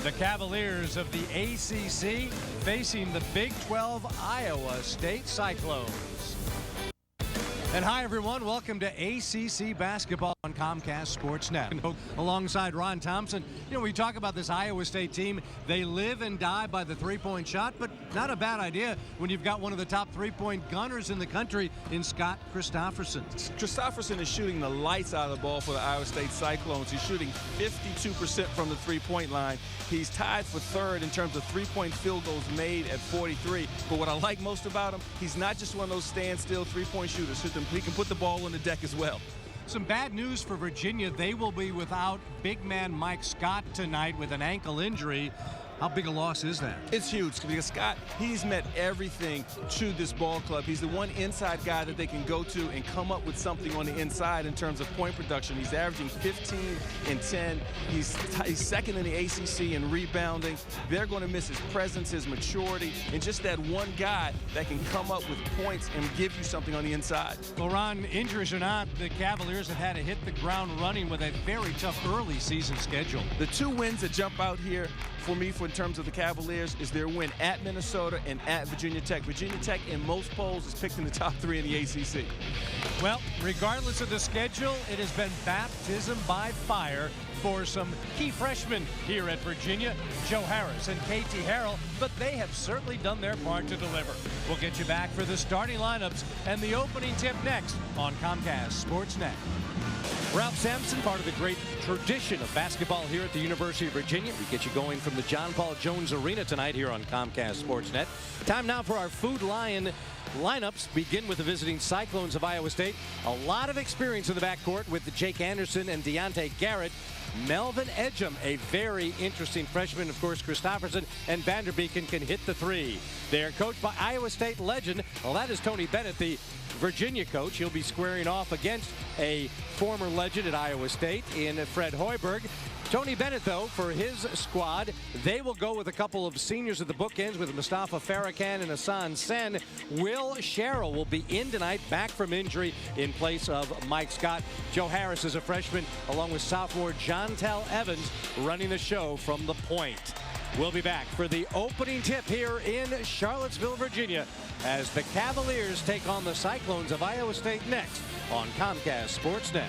The Cavaliers of the ACC facing the Big 12 Iowa State Cyclones. And hi, everyone. Welcome to ACC basketball on Comcast Sportsnet. Alongside Ron Thompson, you know, we talk about this Iowa State team. They live and die by the three-point shot, but not a bad idea when you've got one of the top three-point gunners in the country in Scott Christopherson. Christopherson is shooting the lights out of the ball for the Iowa State Cyclones. He's shooting 52% from the three-point line. He's tied for third in terms of three-point field goals made at 43. But what I like most about him, he's not just one of those standstill three-point shooters. He can put the ball on the deck as well. Some bad news for Virginia. They will be without big man Mike Scott tonight with an ankle injury. How big a loss is that? It's huge because Scott, he's met everything to this ball club. He's the one inside guy that they can go to and come up with something on the inside in terms of point production. He's averaging 15 and 10. He's second in the ACC in rebounding. They're going to miss his presence, his maturity, and just that one guy that can come up with points and give you something on the inside. Well, Ron, injuries or not, the Cavaliers have had to hit the ground running with a very tough early season schedule. The two wins that jump out here for me in terms of the Cavaliers is their win at Minnesota and at Virginia Tech. Virginia Tech in most polls is picked in the top three in the ACC. Well, regardless of the schedule, it has been baptism by fire for some key freshmen here at Virginia, Joe Harris and Katie Harrell, but they have certainly done their part to deliver. We'll get you back for the starting lineups and the opening tip next on Comcast Sportsnet. Ralph Sampson, part of the great tradition of basketball here at the University of Virginia. We get you going from the John Paul Jones Arena tonight here on Comcast Sportsnet. Time now for our Food Lion lineups. Begin with the visiting Cyclones of Iowa State. A lot of experience in the backcourt with Jake Anderson and Deontay Garrett. Melvin Edgem, a very interesting freshman. Of course, Christopherson and Vanderbeeken can hit the three. They're coached by Iowa State legend. Well, that is Tony Bennett, the Virginia coach. He'll be squaring off against a former legend at Iowa State in Fred Hoiberg. Tony Bennett, though, for his squad, they will go with a couple of seniors at the bookends with Mustafa Farrakhan and Hassan Sen. Will Sherrill will be in tonight, back from injury in place of Mike Scott. Joe Harris is a freshman, along with sophomore Jontel Evans, running the show from the point. We'll be back for the opening tip here in Charlottesville, Virginia, as the Cavaliers take on the Cyclones of Iowa State next on Comcast Sportsnet.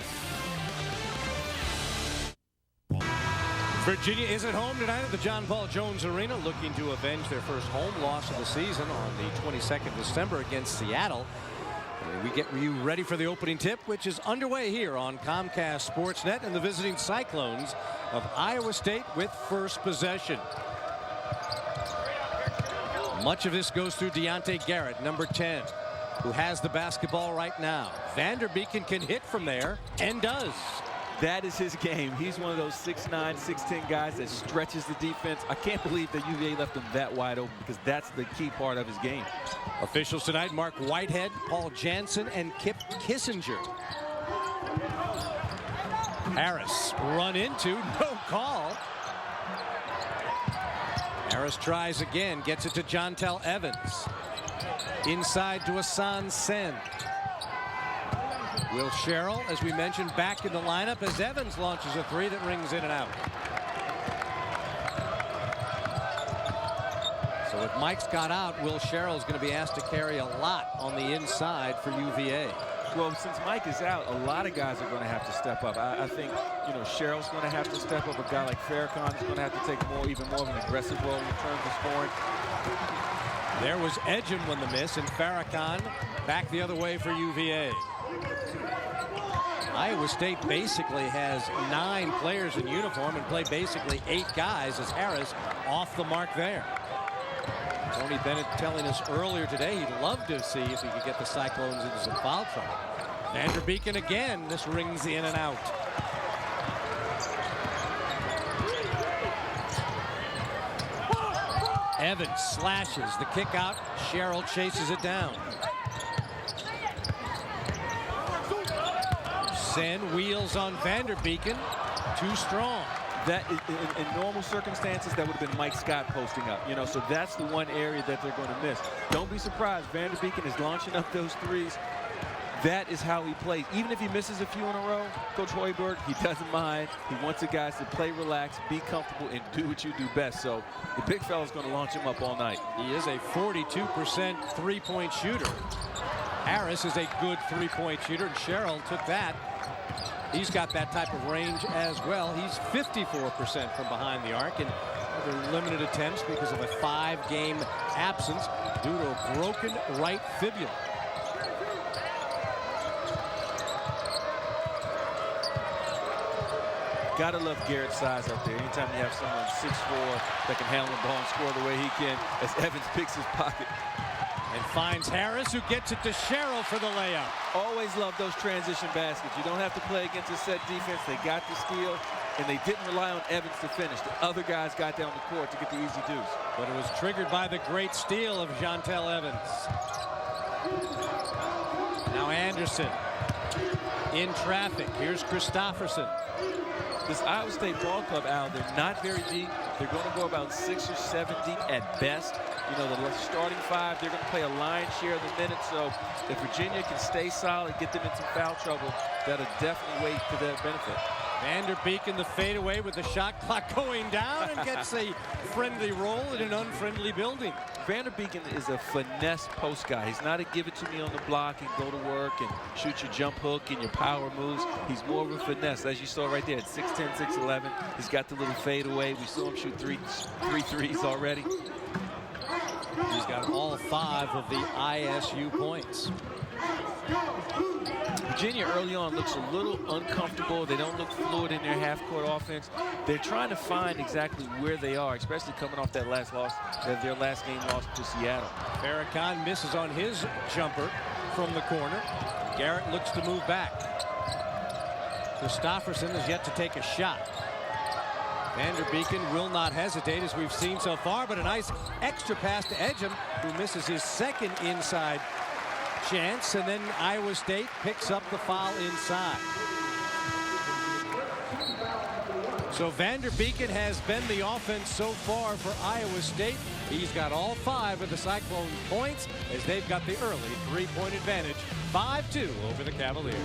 Virginia is at home tonight at the John Paul Jones Arena, looking to avenge their first home loss of the season on the 22nd of December against Seattle. We get you ready for the opening tip, which is underway here on Comcast Sportsnet, and the visiting Cyclones of Iowa State with first possession. Much of this goes through Deontay Garrett, number 10, who has the basketball right now. Vanderbeeken can hit from there, and does. That is his game. He's one of those 6'9", 6'10" guys that stretches the defense. I can't believe that UVA left him that wide open, because that's the key part of his game. Officials tonight: Mark Whitehead, Paul Jansen, and Kip Kissinger. Harris run into, no call. Harris tries again, gets it to Jontel Evans. Inside to Hassan Sen. Will Sherrill, as we mentioned, back in the lineup as Evans launches a three that rings in and out. So with Mike Scott out, Will Sherrill is going to be asked to carry a lot on the inside for UVA. Well, since Mike is out, a lot of guys are going to have to step up. I think, you know, Sherrill's going to have to step up. A guy like Farrakhan is going to have to take even more of an aggressive role in terms of scoring. There was Edgem when the miss, and Farrakhan back the other way for UVA. Iowa State basically has 9 players in uniform and play basically 8 guys, as Harris off the mark there. Tony Bennett telling us earlier today he'd love to see if he could get the Cyclones into some foul trouble. Vanderbeeken again. This rings in and out. Evans slashes the kick out. Sherrill chases it down. Sen wheels on Vanderbeeken. Too strong. That in normal circumstances, that would have been Mike Scott posting up, you know, so that's the one area that they're going to miss. Don't be surprised. Vanderbeeken is launching up those threes. that is how he plays. Even if he misses a few in a row, Coach Hoiberg, he doesn't mind. He wants the guys to play relaxed, be comfortable, and do what you do best. So the big fella's going to launch him up all night. He is a 42% three-point shooter. Harris is a good three-point shooter, and Sherrill took that. He's got that type of range as well. He's 54% from behind the arc, and other limited attempts because of a 5-game absence due to a broken right fibula. Gotta love Garrett's size out there. Anytime you have someone 6'4" that can handle the ball and score the way he can, as Evans picks his pocket. And finds Harris, who gets it to Sherrill for the layup. Always love those transition baskets. You don't have to play against a set defense. They got the steal, and they didn't rely on Evans to finish. The other guys got down the court to get the easy deuce. But it was triggered by the great steal of Jontel Evans. Now Anderson in traffic. Here's Christopherson. This Iowa State ball club, Al, they're not very deep. They're going to go about 6 or 7 deep at best. You know, the starting 5, they're going to play a lion's share of the minutes. So if Virginia can stay solid, get them in some foul trouble, that'll definitely wait to their benefit. Vanderbeek in the fadeaway with the shot clock going down and gets a friendly roll in an unfriendly building. Vanderbeek is a finesse post guy. He's not a give it to me on the block and go to work and shoot your jump hook and your power moves. He's more of a finesse, as you saw right there at 6'10", 6'11". He's got the little fadeaway. We saw him shoot three threes already. He's got all 5 of the ISU points. Virginia early on looks a little uncomfortable. They don't look fluid in their half-court offense. They're trying to find exactly where they are, especially coming off that last loss, their last game loss to Seattle. Farrakhan misses on his jumper from the corner. Garrett looks to move back. Christopherson has yet to take a shot. Vanderbeek will not hesitate, as we've seen so far, but a nice extra pass to Edgem, who misses his second inside chance, and then Iowa State picks up the foul inside. So Vanderbeek has been the offense so far for Iowa State. He's got all 5 of the Cyclones points, as they've got the early 3-point advantage, 5-2 over the Cavaliers.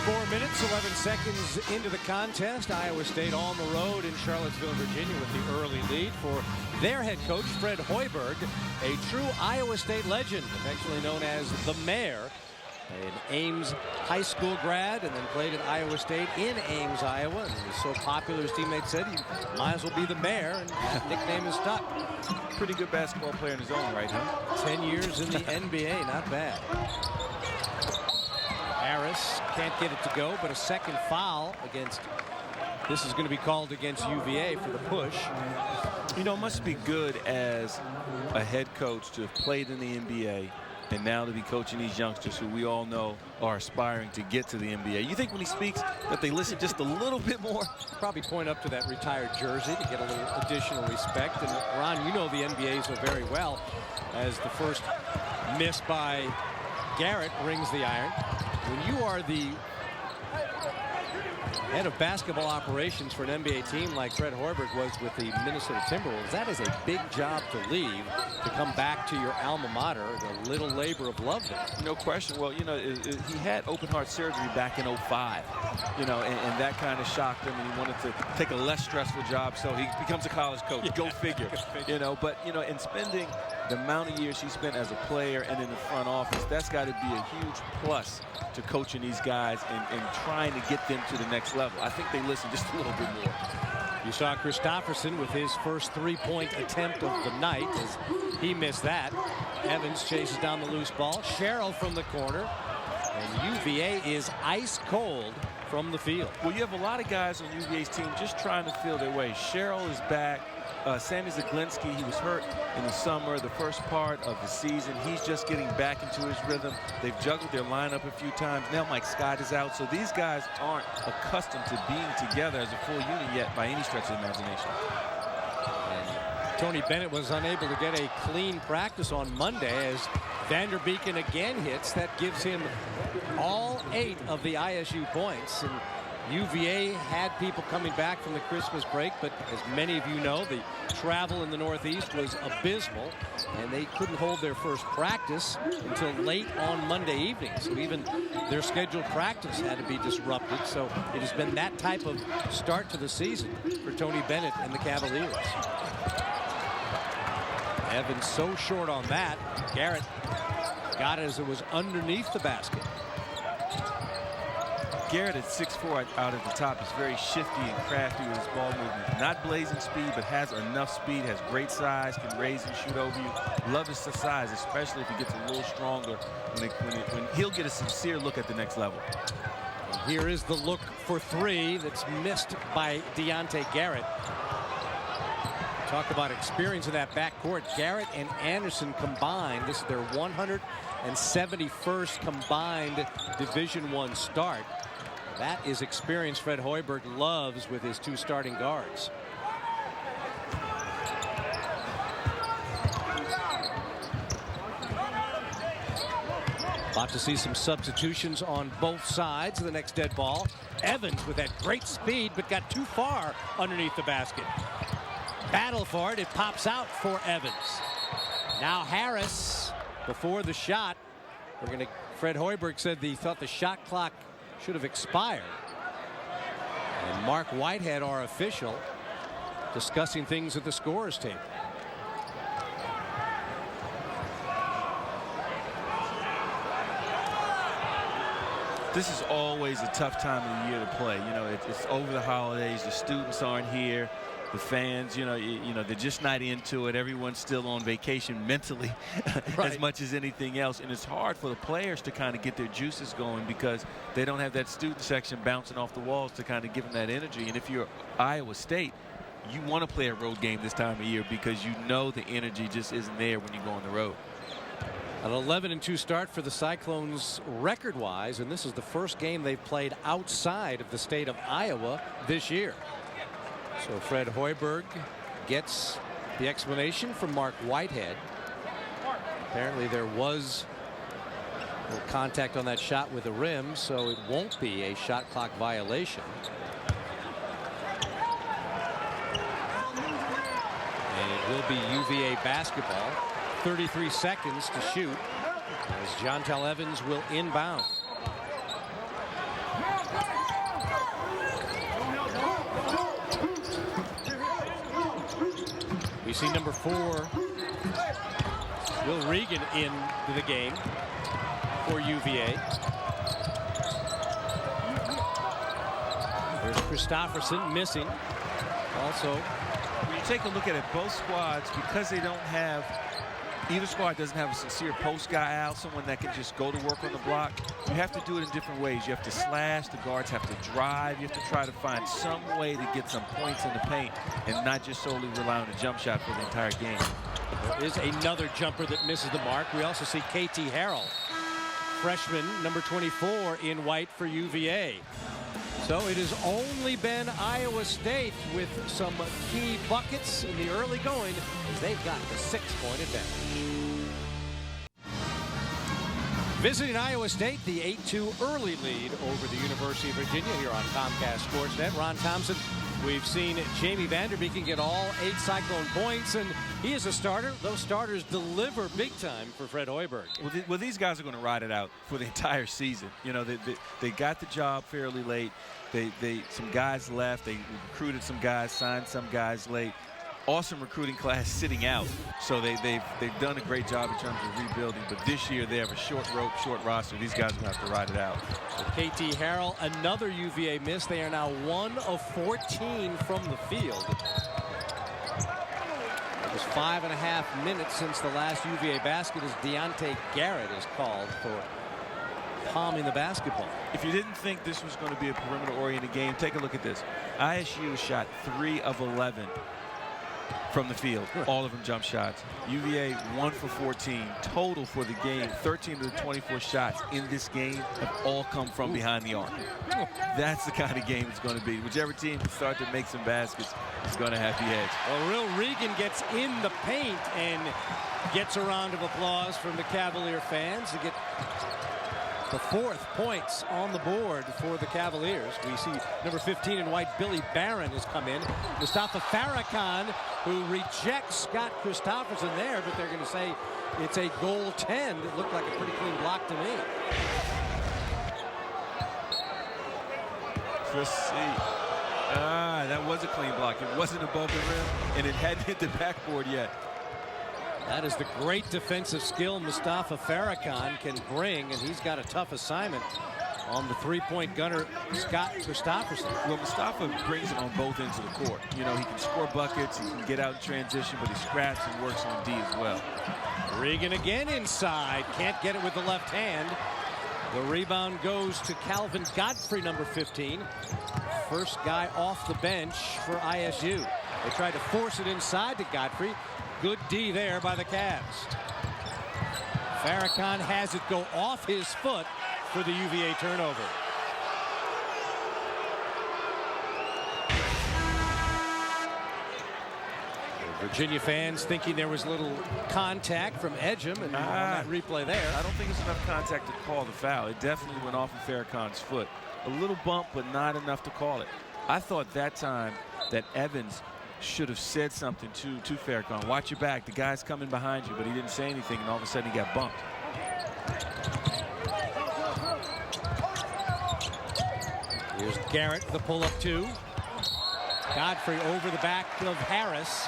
4 minutes, 11 seconds into the contest. Iowa State on the road in Charlottesville, Virginia, with the early lead for their head coach, Fred Hoiberg, a true Iowa State legend, affectionately known as the Mayor, an Ames High School grad, and then played at Iowa State in Ames, Iowa. And he was so popular, his teammates said he might as well be the Mayor, and that nickname is stuck. Pretty good basketball player in his own right, huh? 10 years in the NBA, not bad. Harris can't get it to go, but a second foul against, this is going to be called against UVA for the push. You know, it must be good as a head coach to have played in the NBA and now to be coaching these youngsters who we all know are aspiring to get to the NBA. You think when he speaks that they listen just a little bit more? Probably point up to that retired jersey to get a little additional respect. And Ron, you know the NBA so very well, as the first miss by Garrett rings the iron. When you are the head of basketball operations for an NBA team like Fred Hoiberg was with the Minnesota Timberwolves, that is a big job to leave, to come back to your alma mater, the little labor of love there. No question. Well, you know, he had open heart surgery back in 05, you know, and that kind of shocked him, and he wanted to take a less stressful job, so he becomes a college coach. Yeah. Go figure. You know, but, you know, in spending the amount of years he spent as a player and in the front office, that's got to be a huge plus to coaching these guys and trying to get them to the next level. I think they listen just a little bit more. You saw Christopherson with his first 3-point attempt of the night, as he missed that. Evans chases down the loose ball. Sherrill from the corner. And UVA is ice cold from the field. Well, you have a lot of guys on UVA's team just trying to feel their way. Sherrill is back. Sammy Zaglinski, he was hurt in the summer, the first part of the season. He's just getting back into his rhythm. They've juggled their lineup a few times. Now Mike Scott is out, so these guys aren't accustomed to being together as a full unit yet by any stretch of the imagination. And Tony Bennett was unable to get a clean practice on Monday, as Vanderbeek again hits. That gives him all 8 of the ISU points. And UVA had people coming back from the Christmas break, but as many of you know, the travel in the Northeast was abysmal, and they couldn't hold their first practice until late on Monday evening. So even their scheduled practice had to be disrupted. So it has been that type of start to the season for Tony Bennett and the Cavaliers. Evans so short on that. Garrett got it as it was underneath the basket. Garrett at 6'4" out at the top is very shifty and crafty with his ball movement. Not blazing speed, but has enough speed, has great size, can raise and shoot over you. Love his size, especially if he gets a little stronger when he'll get a sincere look at the next level. And here is the look for three that's missed by Deontay Garrett. Talk about experience in that backcourt. Garrett and Anderson combined. This is their 171st combined Division I start. That is experience Fred Hoiberg loves with his two starting guards. About to see some substitutions on both sides of the next dead ball. Evans with that great speed, but got too far underneath the basket. Battle for it. It pops out for Evans. Now Harris before the shot. Fred Hoiberg said he thought the shot clock should have expired. And Mark Whitehead, our official, discussing things at the scorer's table. This is always a tough time of the year to play. You know, it's over the holidays. The students aren't here. The fans, you know, they're just not into it. Everyone's still on vacation mentally as much as anything else. And it's hard for the players to kind of get their juices going because they don't have that student section bouncing off the walls to kind of give them that energy. And if you're Iowa State, you want to play a road game this time of year because you know the energy just isn't there when you go on the road. An 11-2 start for the Cyclones record-wise, and this is the first game they've played outside of the state of Iowa this year. So Fred Hoiberg gets the explanation from Mark Whitehead. Apparently there was a little contact on that shot with the rim, so it won't be a shot clock violation. And it will be UVA basketball. 33 seconds to shoot as Jontel Evans will inbound. We see number 4, Will Regan, into the game for UVA. There's Christopherson missing. Also, when you take a look at it, both squads, because they don't have, either squad doesn't have a sincere post guy out, someone that can just go to work on the block. You have to do it in different ways. You have to slash, the guards have to drive. You have to try to find some way to get some points in the paint and not just solely rely on a jump shot for the entire game. There is another jumper that misses the mark. We also see Katie Harrell, freshman, number 24 in white for UVA. So it has only been Iowa State with some key buckets in the early going as they've got the 6-point advantage. Visiting Iowa State, the 8-2 early lead over the University of Virginia here on Comcast Sportsnet. Ron Thompson, we've seen Jamie Vanderbeek get all 8 Cyclone points, and he is a starter. Those starters deliver big time for Fred Hoiberg. Well, these guys are going to ride it out for the entire season. You know, they got the job fairly late. Some guys left. They recruited some guys, signed some guys late. Awesome recruiting class sitting out. So they've done a great job in terms of rebuilding. But this year they have a short roster. These guys will have to ride it out. So KT Harrell, another UVA miss. They are now 1 of 14 from the field. It was 5.5 minutes since the last UVA basket as Deontay Garrett is called for palming the basketball. If you didn't think this was going to be a perimeter-oriented game, take a look at this. ISU shot 3 of 11 from the field, all of them jump shots. UVA 1 for 14 total for the game. 13 of the 24 shots in this game have all come from behind the arc. That's the kind of game it's going to be. Whichever team can start to make some baskets is going to have the edge. Well, Will Regan gets in the paint and gets a round of applause from the Cavalier fans to get The 4th points on the board for the Cavaliers. We see number 15 in white, Billy Barron, has come in. Mustafa Farrakhan, who rejects Scott Christopherson there, but they're going to say it's a goaltend. It looked like a pretty clean block to me. Let's see. That was a clean block. It wasn't above the rim, and it hadn't hit the backboard yet. That is the great defensive skill Mustafa Farrakhan can bring, and he's got a tough assignment on the three-point gunner, Scott Christopherson. Well, Mustafa brings it on both ends of the court. You know, he can score buckets, he can get out in transition, but he scraps and works on D as well. Regan again inside. Can't get it with the left hand. The rebound goes to Calvin Godfrey, number 15. First guy off the bench for ISU. They tried to force it inside to Godfrey. Good D there by the Cavs. Farrakhan has it go off his foot for the UVA turnover. Virginia fans thinking there was a little contact from Edgem, and on that replay there. I don't think it's enough contact to call the foul. It definitely went off of Farrakhan's foot. A little bump, but not enough to call it. I thought that time that Evans should have said something to Farrakhan. Watch your back. The guy's coming behind you, but he didn't say anything, and all of a sudden he got bumped. Here's Garrett, the pull-up 2. Godfrey over the back of Harris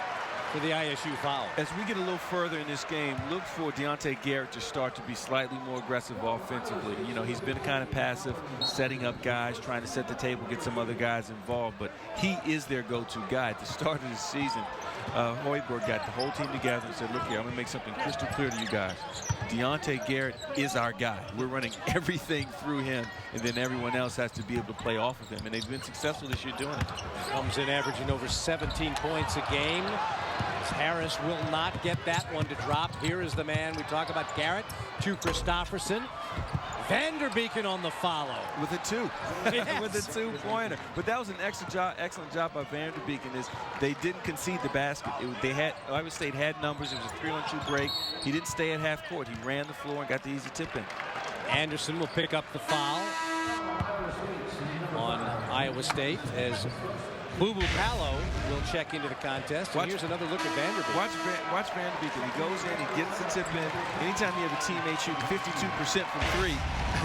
for the ISU foul. As we get a little further in this game, look for Deontay Garrett to start to be slightly more aggressive offensively. You know, he's been kind of passive, setting up guys, trying to set the table, get some other guys involved, but he is their go-to guy. At the start of the season, Hoiberg got the whole team together and said, look here, I'm going to make something crystal clear to you guys. Deontay Garrett is our guy. We're running everything through him, and then everyone else has to be able to play off of him, and they've been successful this year doing it. Comes in averaging over 17 points a game. As Harris will not get that one to drop. Here is the man we talk about, Garrett to Christopherson. Vanderbeeken on the follow. With a 2. Yes. With a 2-pointer. But that was an excellent job by Vanderbeeken. Is they didn't concede the basket. Iowa State had numbers. It was a 3-on-2 break. He didn't stay at half court. He ran the floor and got the easy tip in. Anderson will pick up the foul on Iowa State as Boo Boo Palo will check into the contest. And here's another look at Vanderbeeken. Watch Vanderbeeken. He goes in, he gets the tip in. Anytime you have a teammate shooting 52% from 3,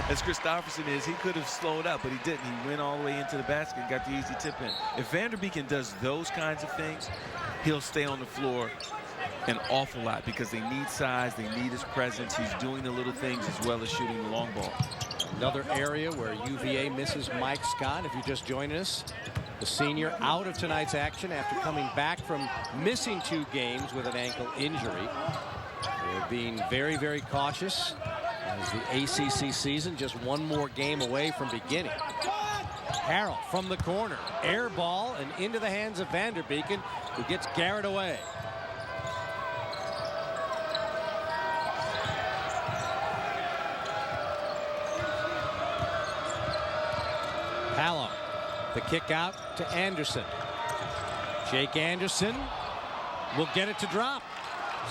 as Christopherson is, he could have slowed up, but he didn't. He went all the way into the basket and got the easy tip in. If Vanderbeeken does those kinds of things, he'll stay on the floor an awful lot because they need size, they need his presence. He's doing the little things as well as shooting the long ball. Another area where UVA misses Mike Scott. If you're just joining us, the senior out of tonight's action after coming back from missing 2 games with an ankle injury. They're being very, very cautious as the ACC season just one more game away from beginning. Harrell from the corner, air ball and into the hands of Vanderbeeken, who gets Garrett away. Palo, the kick out to Anderson. Jake Anderson will get it to drop.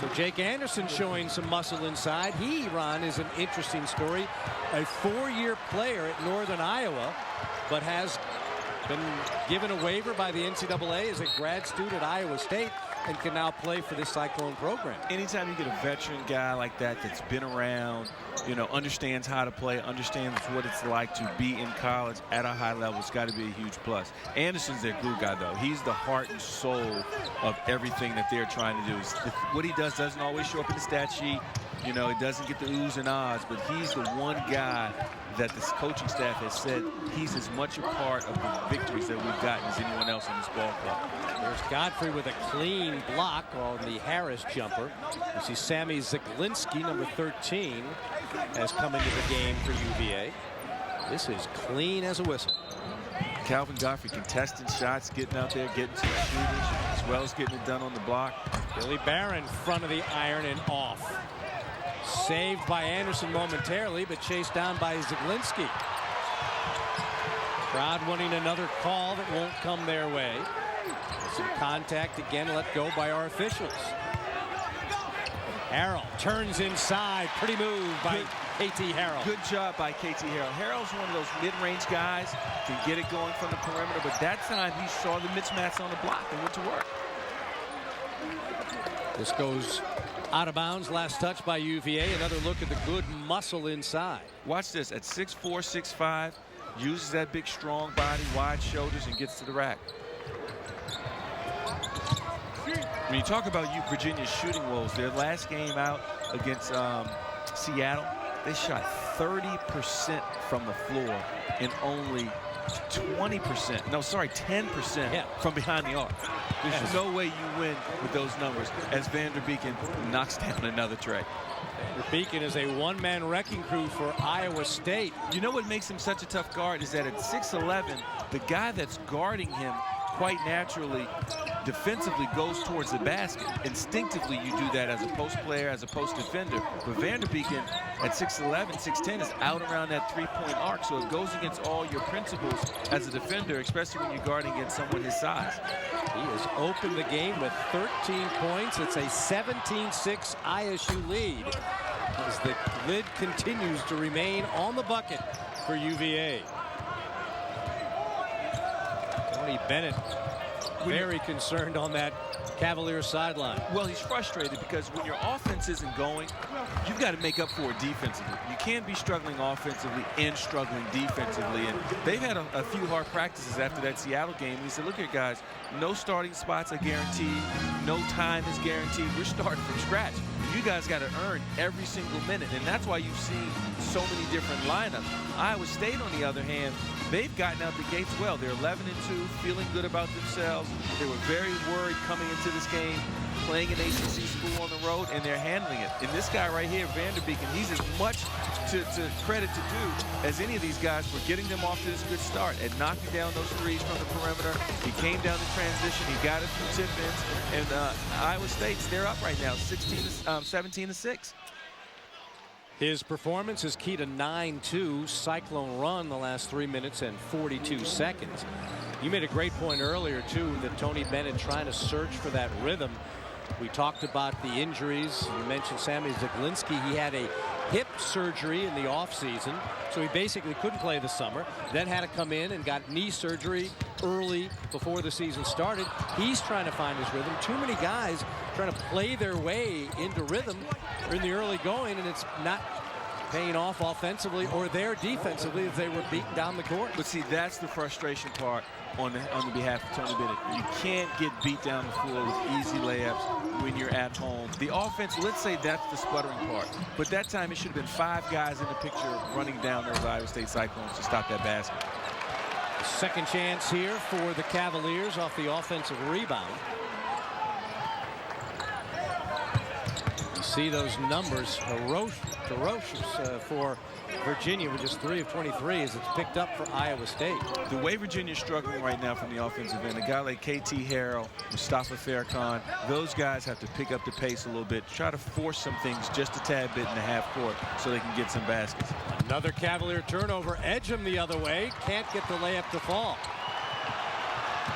So Jake Anderson showing some muscle inside. He, Ron, is an interesting story. A 4-year player at Northern Iowa, but has been given a waiver by the NCAA as a grad student at Iowa State and can now play for this Cyclone program. Anytime you get a veteran guy like that that's been around, you know, understands how to play, understands what it's like to be in college at a high level, it's got to be a huge plus. Anderson's their glue guy, though. He's the heart and soul of everything that they're trying to do. What he does doesn't always show up in the stat sheet. You know, it doesn't get the oohs and ahs, but he's the one guy that this coaching staff has said he's as much a part of the victories that we've gotten as anyone else in this ball club. There's Godfrey with a clean block on the Harris jumper. You see Sammy Zaglinski, number 13, has come into the game for UVA. This is clean as a whistle. Calvin Godfrey contesting shots, getting out there, getting to the shooters, as well as getting it done on the block. Billy Barron, front of the iron and off. Saved by Anderson momentarily, but chased down by Zaglinski. Crowd wanting another call that won't come their way. Some contact again let go by our officials. Harrell turns inside. Pretty move by KT Harrell. Good job by KT Harrell. Harrell's one of those mid-range guys, can get it going from the perimeter, but that time he saw the mismatch on the block and went to work. This goes out of bounds. Last touch by UVA. Another look at the good muscle inside. Watch this. At 6'4", 6'5", uses that big, strong body, wide shoulders, and gets to the rack. When you talk about Virginia's shooting woes, their last game out against Seattle, they shot 30% from the floor and only 20%, no, sorry, 10% from behind the arc. There's no way you win with those numbers as Vander Beeken knocks down another tray. Vander Beeken is a one-man wrecking crew for Iowa State. You know what makes him such a tough guard is that at 6'11", the guy that's guarding him quite naturally defensively goes towards the basket. Instinctively, you do that as a post player, as a post defender. But Vander Beeken at 6'11", 6'10", is out around that three-point arc, so it goes against all your principles as a defender, especially when you're guarding against someone his size. He has opened the game with 13 points. It's a 17-6 ISU lead as the lid continues to remain on the bucket for UVA. Tony Bennett very concerned on that Cavaliers sideline. Well, he's frustrated because when your offense isn't going, you've got to make up for it defensively. You can't be struggling offensively and struggling defensively. And they've had a few hard practices after that Seattle game. He said, look here, guys, no starting spots are guaranteed. No time is guaranteed. We're starting from scratch. You guys got to earn every single minute. And that's why you've seen so many different lineups. Iowa State, on the other hand, they've gotten out the gates well. They're 11-2, feeling good about themselves. They were very worried coming into this game, playing an ACC school on the road, and they're handling it. And this guy right here, Vander Beeken, he's as much to credit to do as any of these guys for getting them off to this good start and knocking down those threes from the perimeter. He came down the transition. He got a few tip-ins. And Iowa State's, they're up right now, 17-6. His performance is key to 9-2 Cyclone run the last 3 minutes and 42 seconds. You made a great point earlier, too, that Tony Bennett trying to search for that rhythm. We talked about the injuries. You mentioned Sammy Zaglinski. He had a hip surgery in the offseason, so he basically couldn't play this summer. Then had to come in and got knee surgery early before the season started. He's trying to find his rhythm. Too many guys trying to play their way into rhythm in the early going, and it's not paying off offensively or there defensively as they were beaten down the court. But see, that's the frustration part on the behalf of Tony Bennett. You can't get beat down the floor with easy layups when you're at home. The offense, let's say that's the sputtering part. But that time it should have been 5 guys in the picture running down those Iowa State Cyclones to stop that basket. Second chance here for the Cavaliers off the offensive rebound. You see those numbers, ferocious for Virginia with just 3 of 23 as it's picked up for Iowa State. The way Virginia's struggling right now from the offensive end, a guy like KT Harrell, Mustafa Farrakhan, those guys have to pick up the pace a little bit, try to force some things just a tad bit in the half court so they can get some baskets. Another Cavalier turnover. Edgem the other way. Can't get the layup to fall.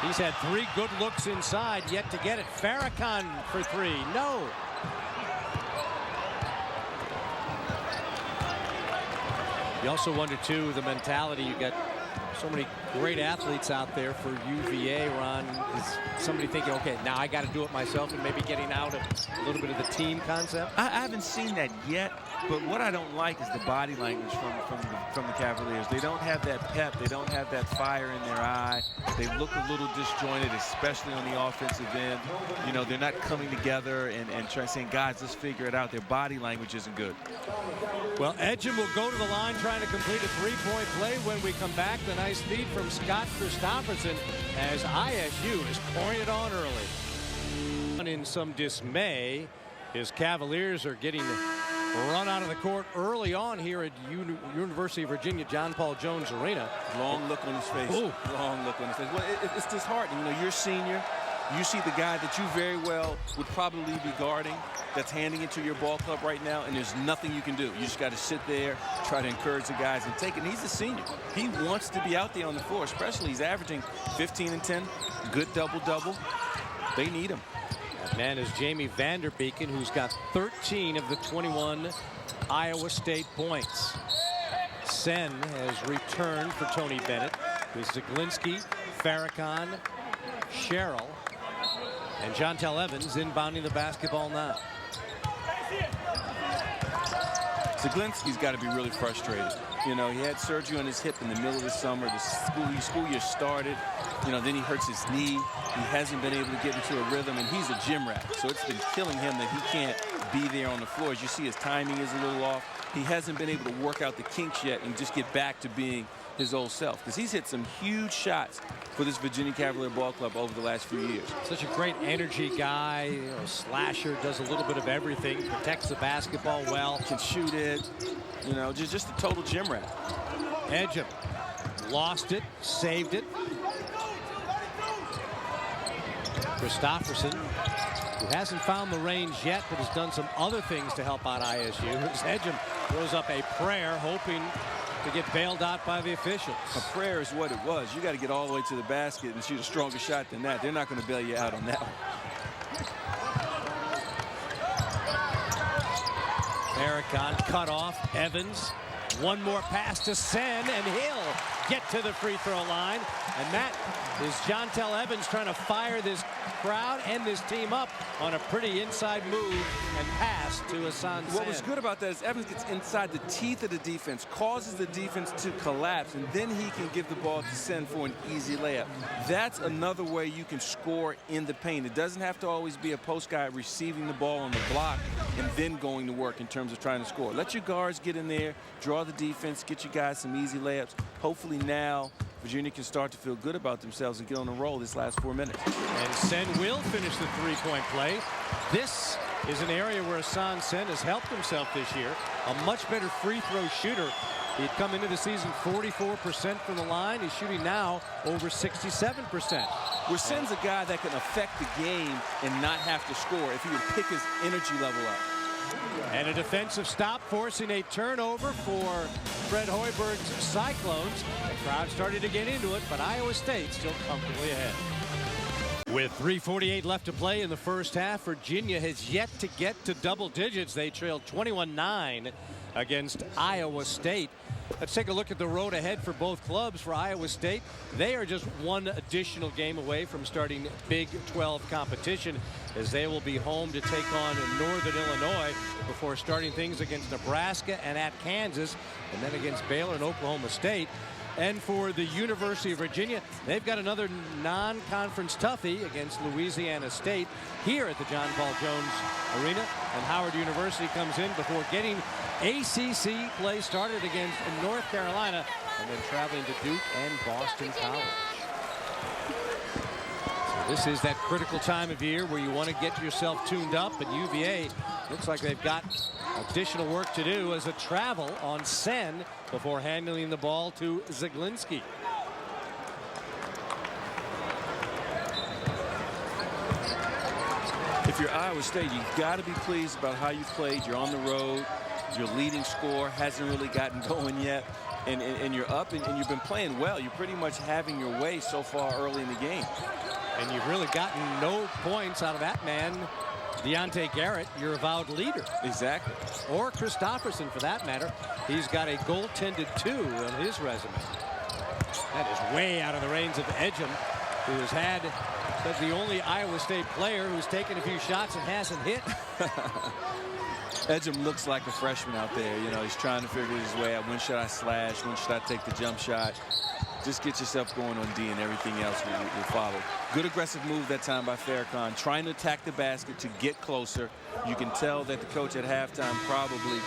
He's had 3 good looks inside, yet to get it. Farrakhan for 3. No. You also wonder, too, the mentality. You got so many great athletes out there for UVA, Ron. Is somebody thinking, okay, now I got to do it myself and maybe getting out of a little bit of the team concept? I haven't seen that yet, but what I don't like is the body language from the Cavaliers. They don't have that pep. They don't have that fire in their eye. They look a little disjointed, especially on the offensive end. You know, they're not coming together and trying saying, guys, let's figure it out. Their body language isn't good. Well, Edgem will go to the line trying to complete a 3-point play. When we come back, the nice feed from Scott Christopherson as ISU is pouring it on early. In some dismay, his Cavaliers are getting run out of the court early on here at University of Virginia John Paul Jones Arena. Long look on his face. Ooh. Long look on his face. Well, it's disheartening. You know, you're a senior. You see the guy that you very well would probably be guarding that's handing it to your ball club right now, and there's nothing you can do. You just got to sit there, try to encourage the guys and take it. And he's a senior. He wants to be out there on the floor, especially he's averaging 15 and 10, good double-double. They need him. Man is Jamie Vanderbeeken, who's got 13 of the 21 Iowa State points. Sen has returned for Tony Bennett with Zaglinski, Farrakhan, Sherrill, and Jontel Evans inbounding the basketball now. Zaglinski's got to be really frustrated. You know, he had surgery on his hip in the middle of the summer. The school year started. You know, then he hurts his knee. He hasn't been able to get into a rhythm, and he's a gym rat. So it's been killing him that he can't be there on the floor. As you see, his timing is a little off. He hasn't been able to work out the kinks yet and just get back to being his old self, because he's hit some huge shots for this Virginia Cavalier ball club over the last few years. Such a great energy guy, you know, slasher, does a little bit of everything, protects the basketball well, can shoot it, you know, just a total gym rat. Edgem lost it, saved it. Christopherson, who hasn't found the range yet, but has done some other things to help out ISU. Edgem throws up a prayer, hoping to get bailed out by the officials. A prayer is what it was. You got to get all the way to the basket and shoot a stronger shot than that. They're not going to bail you out on that one. Farrakhan cut off. Evans, one more pass to Sen, and he'll get to the free throw line. And that is Jontel Evans trying to fire this crowd and this team up on a pretty inside move and pass to Hassan Sen. What was good about that is Evans gets inside the teeth of the defense, causes the defense to collapse, and then he can give the ball to Sen for an easy layup. That's another way you can score in the paint. It doesn't have to always be a post guy receiving the ball on the block and then going to work in terms of trying to score. Let your guards get in there, draw the defense, get you guys some easy layups. Hopefully now Virginia can start to feel good about themselves and get on the roll this last 4 minutes. And Sen will finish the three-point play. This is an area where Hassan Sen has helped himself this year. A much better free throw shooter. He'd come into the season 44% from the line. He's shooting now over 67%. Where Sen's a guy that can affect the game and not have to score if he would pick his energy level up. And a defensive stop, forcing a turnover for Fred Hoiberg's Cyclones. The crowd started to get into it, but Iowa State still comfortably ahead. With 3:48 left to play in the first half, Virginia has yet to get to double digits. They trailed 21-9 against Iowa State. Let's take a look at the road ahead for both clubs. For Iowa State, they are just one additional game away from starting Big 12 competition, as they will be home to take on Northern Illinois before starting things against Nebraska and at Kansas, and then against Baylor and Oklahoma State. And for the University of Virginia, they've got another non-conference toughie against Louisiana State here at the John Paul Jones Arena. And Howard University comes in before getting ACC play started against North Carolina, and then traveling to Duke and Boston College. So this is that critical time of year where you want to get yourself tuned up, and UVA looks like they've got additional work to do as a travel on Sen before handling the ball to Zaglinski. If you're Iowa State, you've got to be pleased about how you've played. You're on the road. Your leading scorer hasn't really gotten going yet. And you're up and you've been playing well. You're pretty much having your way so far early in the game. And you've really gotten no points out of that man, Deontay Garrett, your avowed leader. Exactly. Or Christopherson, for that matter. He's got a goaltended 2 on his resume. That is way out of the range of Edgem, who has had the only Iowa State player who's taken a few shots and hasn't hit. Edgem looks like a freshman out there. You know, he's trying to figure his way out. When should I slash? When should I take the jump shot? Just get yourself going on D, and everything else will follow. Good aggressive move that time by Farrakhan, trying to attack the basket to get closer. You can tell that the coach at halftime probably,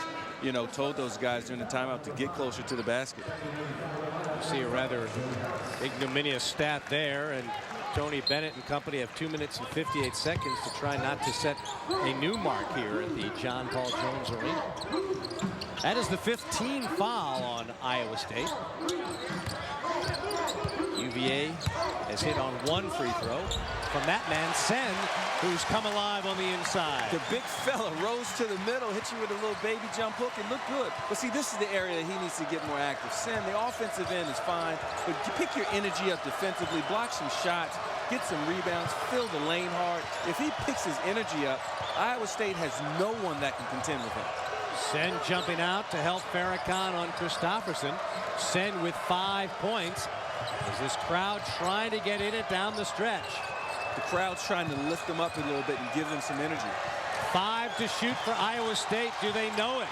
you know, told those guys during the timeout to get closer to the basket. See a rather ignominious stat there, and Tony Bennett and company have 2 minutes and 58 seconds to try not to set a new mark here at the John Paul Jones Arena. That is the 15th foul on Iowa State. UVA has hit on 1 free throw from that man, Sen, who's come alive on the inside. The big fella rose to the middle, hit you with a little baby jump hook, and looked good. But see, this is the area that he needs to get more active. Sen, the offensive end is fine, but you pick your energy up defensively, block some shots, get some rebounds, fill the lane hard. If he picks his energy up, Iowa State has no one that can contend with him. Sen jumping out to help Farrakhan on Christopherson. Sen with 5 points. As this crowd trying to get in it down the stretch. The crowd's trying to lift them up a little bit and give them some energy. 5 to shoot for Iowa State. Do they know it?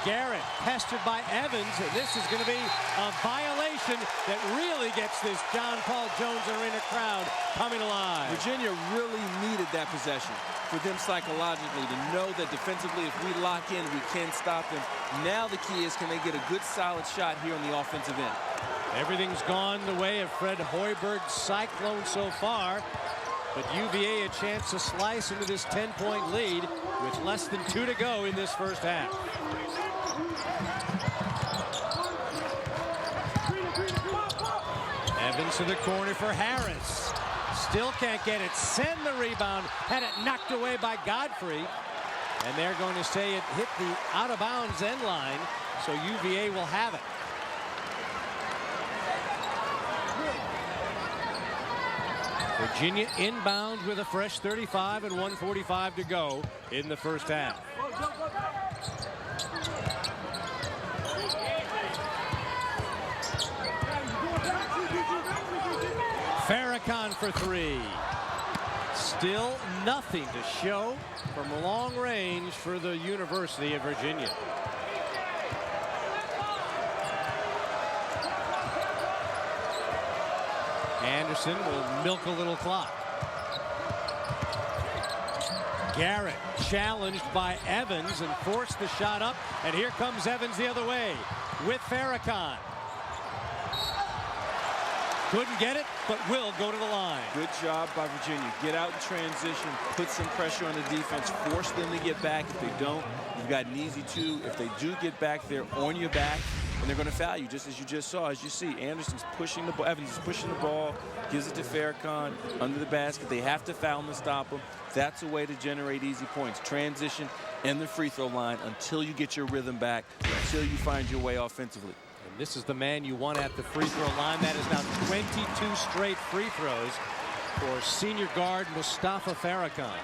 Garrett pestered by Evans. This is going to be a violation that really gets this John Paul Jones Arena crowd coming alive. Virginia really needed that possession for them psychologically to know that defensively, if we lock in, we can stop them. Now the key is, can they get a good solid shot here on the offensive end? Everything's gone the way of Fred Hoiberg's Cyclones so far. But UVA a chance to slice into this 10-point lead with less than 2 to go in this first half. Evans to the corner for Harris. Still can't get it. Send the rebound. Had it knocked away by Godfrey. And they're going to say it hit the out-of-bounds end line. So UVA will have it. Virginia inbound with a fresh 35 and 1:45 to go in the first half. Farrakhan for 3. Still nothing to show from long range for the University of Virginia. Anderson will milk a little clock. Garrett challenged by Evans and forced the shot up. And here comes Evans the other way with Farrakhan. Couldn't get it, but will go to the line. Good job by Virginia. Get out in transition, put some pressure on the defense, force them to get back. If they don't, you've got an easy 2. If they do get back, they're on your back, and they're going to foul you, just as you just saw. As you see, Anderson's pushing the ball. Evans is pushing the ball, gives it to Farrakhan under the basket. They have to foul him to stop him. That's a way to generate easy points. Transition and the free throw line until you get your rhythm back, until you find your way offensively. This is the man you want at the free throw line. That is now 22 straight free throws for senior guard Mustafa Farrakhan.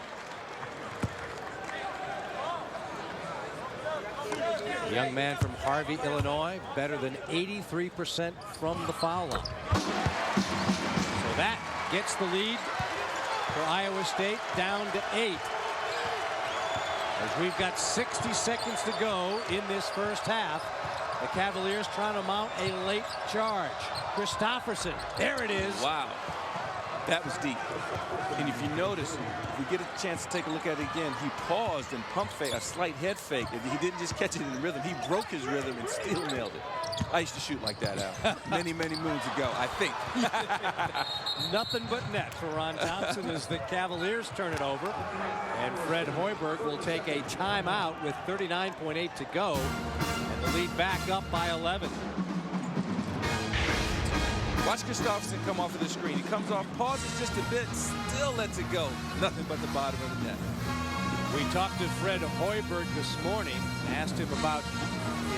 The young man from Harvey, Illinois, better than 83% from the foul line. So that gets the lead for Iowa State down to 8. As we've got 60 seconds to go in this first half. The Cavaliers trying to mount a late charge. Christopherson, there it is. Wow, that was deep. And if you notice, if we get a chance to take a look at it again, he paused and pump fake, a slight head fake. He didn't just catch it in rhythm. He broke his rhythm and still nailed it. I used to shoot like that out many moons ago, I think. Nothing but net for Ron Thompson as the Cavaliers turn it over. And Fred Hoiberg will take a timeout with 39.8 to go. And the lead back up by 11. Watch Christopherson come off of the screen. He comes off, pauses just a bit, still lets it go. Nothing but the bottom of the net. We talked to Fred Hoiberg this morning, asked him about,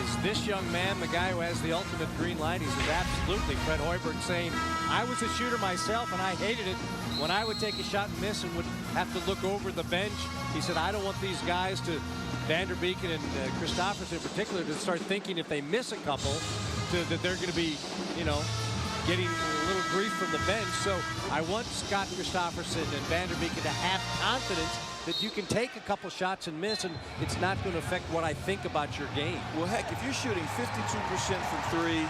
is this young man the guy who has the ultimate green light? He says, absolutely. Fred Hoiberg saying, I was a shooter myself and I hated it when I would take a shot and miss and would have to look over the bench. He said, I don't want these guys to, Vanderbeek and Christopherson in particular, to start thinking if they miss a couple that they're going to be, you know, getting a little grief from the bench. So I want Scott Christopherson and Vanderbeek to have confidence that you can take a couple shots and miss, and it's not going to affect what I think about your game. Well, heck, if you're shooting 52% from 3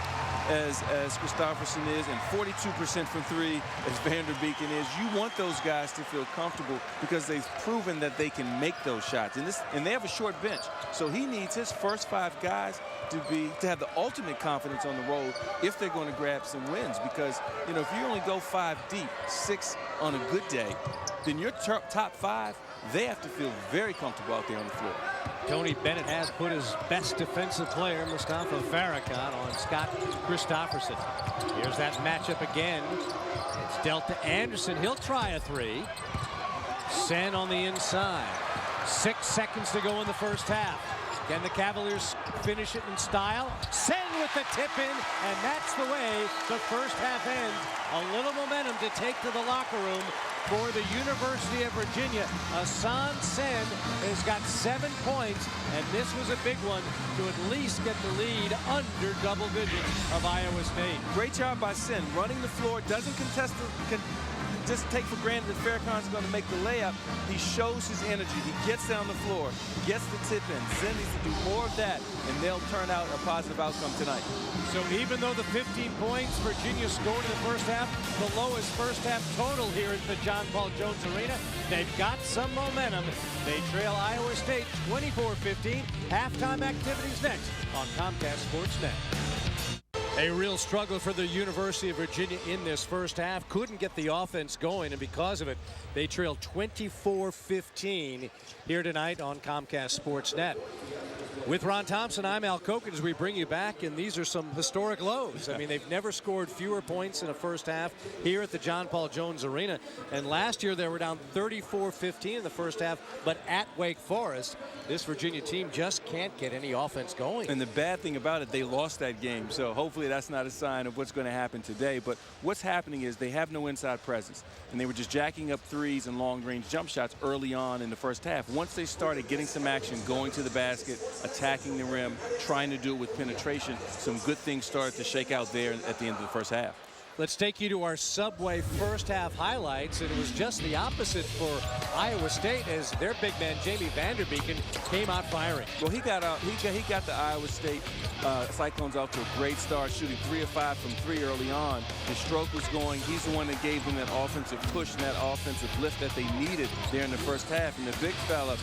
as Christopherson is and 42% from 3 as Vanderbeek is, you want those guys to feel comfortable because they've proven that they can make those shots. And they have a short bench, so he needs his first 5 guys to have the ultimate confidence on the road if they're going to grab some wins. Because, you know, if you only go 5 deep, 6 on a good day, then your top 5, they have to feel very comfortable out there on the floor. Tony Bennett has put his best defensive player, Mustafa Farrakhan, on Scott Christopherson. Here's that matchup again. It's dealt to Anderson. He'll try a 3. Sen on the inside. 6 seconds to go in the first half. Can the Cavaliers finish it in style? Sen with the tip in, and that's the way the first half ends. A little momentum to take to the locker room for the University of Virginia. Hassan Sen has got 7 points, and this was a big one to at least get the lead under double digits of Iowa State. Great job by Sen, running the floor, doesn't contest just take for granted that Farrakhan's going to make the layup. He shows his energy. He gets down the floor, gets the tip in. Sen needs to do more of that, and they'll turn out a positive outcome tonight. So even though the 15 points Virginia scored in the first half, the lowest first half total here at the John Paul Jones Arena, they've got some momentum. They trail Iowa State 24-15. Halftime activities next on Comcast Sportsnet. A real struggle for the University of Virginia in this first half. Couldn't get the offense going, and because of it, they trailed 24-15 here tonight on Comcast Sportsnet. With Ron Thompson, I'm Al Koken as we bring you back, and these are some historic lows. I mean, they've never scored fewer points in a first half here at the John Paul Jones Arena. And last year they were down 34-15 in the first half, but at Wake Forest, this Virginia team just can't get any offense going. And the bad thing about it, they lost that game. So hopefully that's not a sign of what's going to happen today. But what's happening is they have no inside presence. And they were just jacking up threes and long-range jump shots early on in the first half. Once they started getting some action, going to the basket, attacking the rim, trying to do it with penetration, some good things started to shake out there at the end of the first half. Let's take you to our Subway first half highlights. And it was just the opposite for Iowa State as their big man, Jamie Vanderbeeken, came out firing. Well, he got the Iowa State Cyclones off to a great start, shooting 3 of 5 from 3 early on. His stroke was going. He's the one that gave them that offensive push and that offensive lift that they needed there in the first half. And the big fella,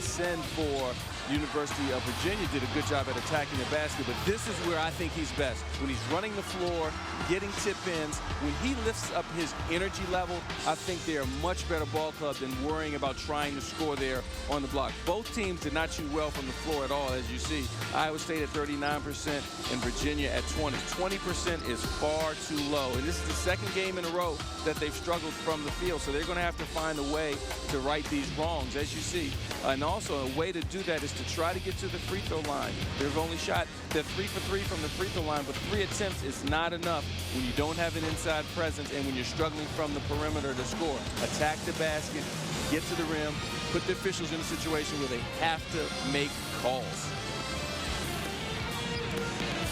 Sen for University of Virginia, did a good job at attacking the basket. But this is where I think he's best. When he's running the floor, getting tip-ins, when he lifts up his energy level, I think they're a much better ball club than worrying about trying to score there on the block. Both teams did not shoot well from the floor at all, as you see. Iowa State at 39% and Virginia at 20. 20% is far too low. And this is the second game in a row that they've struggled from the field. So they're going to have to find a way to right these wrongs, as you see. And also a way to do that is to try to get to the free throw line. They've only shot the 3 for 3 from the free throw line, but 3 attempts is not enough when you don't have an inside presence and when you're struggling from the perimeter to score. Attack the basket, get to the rim, put the officials in a situation where they have to make calls.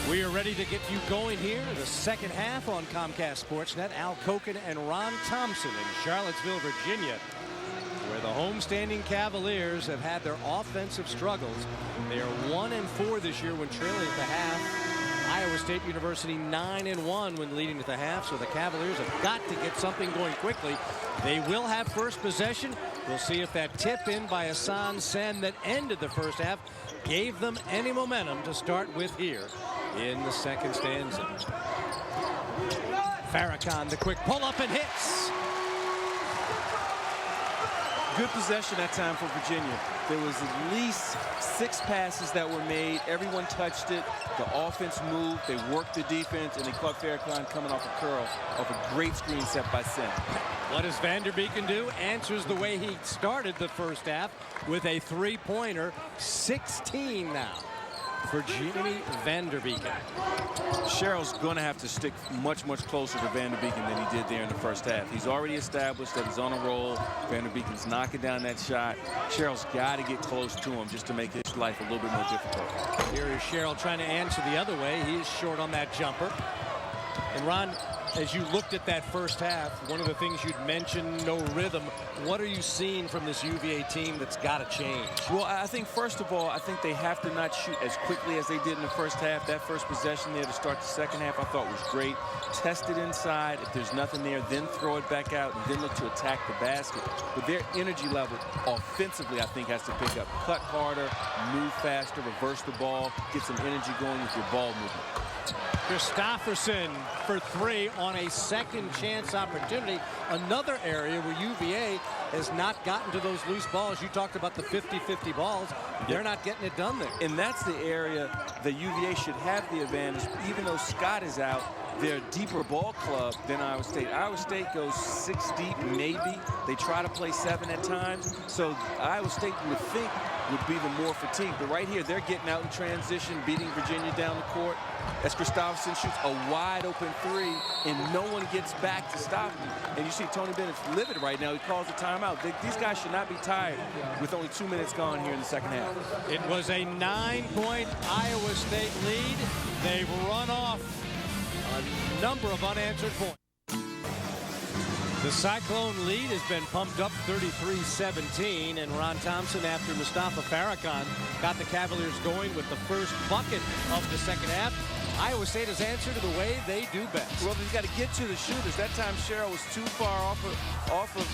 We are ready to get you going here. The second half on Comcast Sportsnet. Al Koken and Ron Thompson in Charlottesville, Virginia, where the homestanding Cavaliers have had their offensive struggles. They are 1-4 this year when trailing at the half. Iowa State University 9-1 when leading at the half. So the Cavaliers have got to get something going quickly. They will have first possession. We'll see if that tip in by Hassan Sen that ended the first half gave them any momentum to start with here in the second stanza. Farrakhan, the quick pull up and hits. Good possession that time for Virginia. There was at least 6 passes that were made. Everyone touched it. The offense moved. They worked the defense, and they caught Farrakhan coming off a curl off a great screen set by Sen. What does Vanderbeeken do? Answers the way he started the first half with a 3-pointer. 16 now for Jamie Vanderbeeken. Sherrill's going to have to stick much closer to Vanderbeeken than he did there in the first half. He's already established that he's on a roll. Vanderbeeken's knocking down that shot. Sherrill's got to get close to him just to make his life a little bit more difficult. Here is Sherrill trying to answer the other way. He is short on that jumper. And Ron, as you looked at that first half, one of the things you'd mentioned, no rhythm. What are you seeing from this UVA team that's got to change? Well, I think, first of all, I think they have to not shoot as quickly as they did in the first half. That first possession there to start the second half I thought was great. Test it inside. If there's nothing there, then throw it back out and then look to attack the basket. But their energy level offensively, I think, has to pick up. Cut harder, move faster, reverse the ball, get some energy going with your ball movement. Christopherson for 3 on a second chance opportunity. Another area where UVA has not gotten to those loose balls. You talked about the 50-50 balls. They're not getting it done there. And that's the area that UVA should have the advantage. Even though Scott is out, they're a deeper ball club than Iowa State. Iowa State goes 6 deep, maybe. They try to play 7 at times. So Iowa State would think would be the more fatigued. But right here, they're getting out in transition, beating Virginia down the court. As Christopherson shoots a wide open 3, and no one gets back to stop him. And you see Tony Bennett's livid right now. He calls a timeout. These guys should not be tired with only 2 minutes gone here in the second half. It was a 9-point Iowa State lead. They've run off a number of unanswered points. The Cyclone lead has been pumped up 33-17, and Ron Thompson, after Mustafa Farrakhan got the Cavaliers going with the first bucket of the second half, Iowa State has answered the way they do best. Well, they've got to get to the shooters. That time Sherrill was too far off of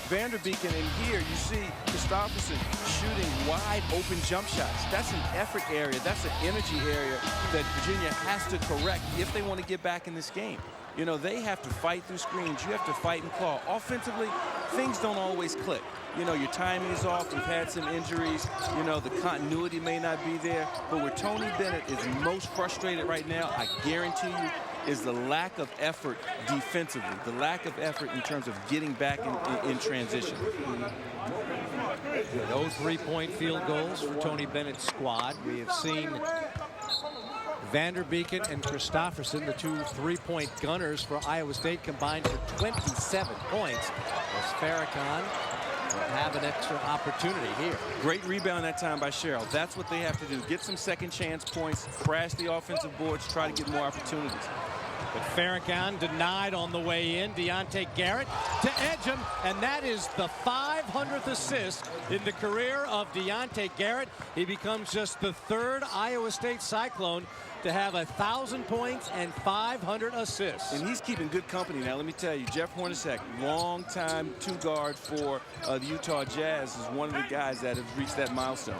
Vanderbeeken, and here you see Christopherson shooting wide open jump shots. That's an effort area. That's an energy area that Virginia has to correct if they want to get back in this game. You know, they have to fight through screens. You have to fight and claw. Offensively, things don't always click. You know, your timing is off. We've had some injuries. You know, the continuity may not be there. But where Tony Bennett is most frustrated right now, I guarantee you, is the lack of effort defensively, the lack of effort in terms of getting back in transition. No 3-point field goals for Tony Bennett's squad. We have seen Vanderbeeken and Christopherson, the two 3-point gunners for Iowa State, combined for 27 points. As Farrakhan will have an extra opportunity here. Great rebound that time by Sherrill. That's what they have to do. Get some second chance points, crash the offensive boards, try to get more opportunities. But Farrakhan denied on the way in. Deontay Garrett to edge him, and that is the 500th assist in the career of Deontay Garrett. He becomes just the 3rd Iowa State Cyclone to have 1,000 points and 500 assists. And he's keeping good company now. Let me tell you, Jeff Hornacek, long-time 2-guard for the Utah Jazz, is one of the guys that have reached that milestone.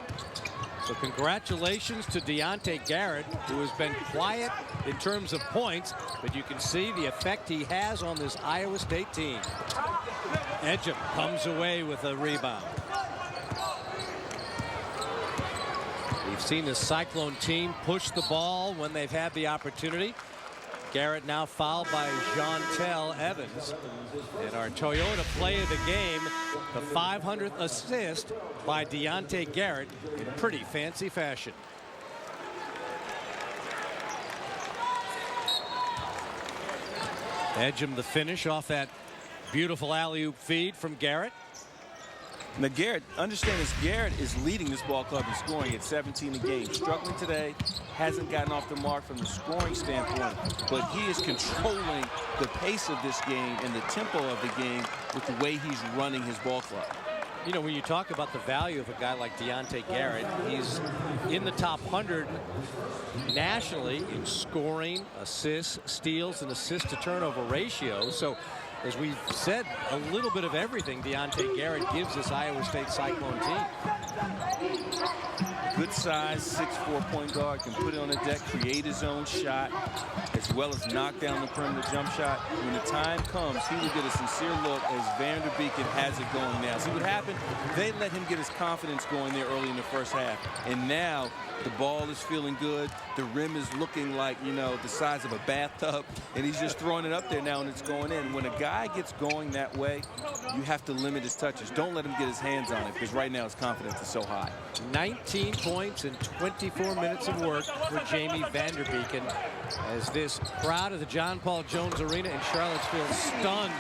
So congratulations to Deontay Garrett, who has been quiet in terms of points, but you can see the effect he has on this Iowa State team. Edgem comes away with a rebound. We've seen the Cyclone team push the ball when they've had the opportunity. Garrett now fouled by Jontel Evans. And our Toyota play of the game, the 500th assist by Deontay Garrett in pretty fancy fashion. Edgem the finish off that beautiful alley-oop feed from Garrett. Now, Garrett, understand this, Garrett is leading this ball club in scoring at 17 a game. Struggling today, hasn't gotten off the mark from the scoring standpoint, but he is controlling the pace of this game and the tempo of the game with the way he's running his ball club. You know, when you talk about the value of a guy like Deontay Garrett, he's in the top 100 nationally in scoring, assists, steals, and assist-to-turnover ratio. So, as we've said, a little bit of everything Deontay Garrett gives this Iowa State Cyclone team. Good size, 6'4" point guard, can put it on the deck, create his own shot, as well as knock down the perimeter jump shot. When the time comes, he will get a sincere look as Vanderbeeken has it going now. See what happened? They let him get his confidence going there early in the first half. And now the ball is feeling good. The rim is looking like, you know, the size of a bathtub. And he's just throwing it up there now and it's going in. When a guy gets going that way, you have to limit his touches. Don't let him get his hands on it because right now his confidence is so high. 19 points in 24 minutes of work for Jamie Vanderbeeken as this crowd of the John Paul Jones Arena in Charlottesville stunned.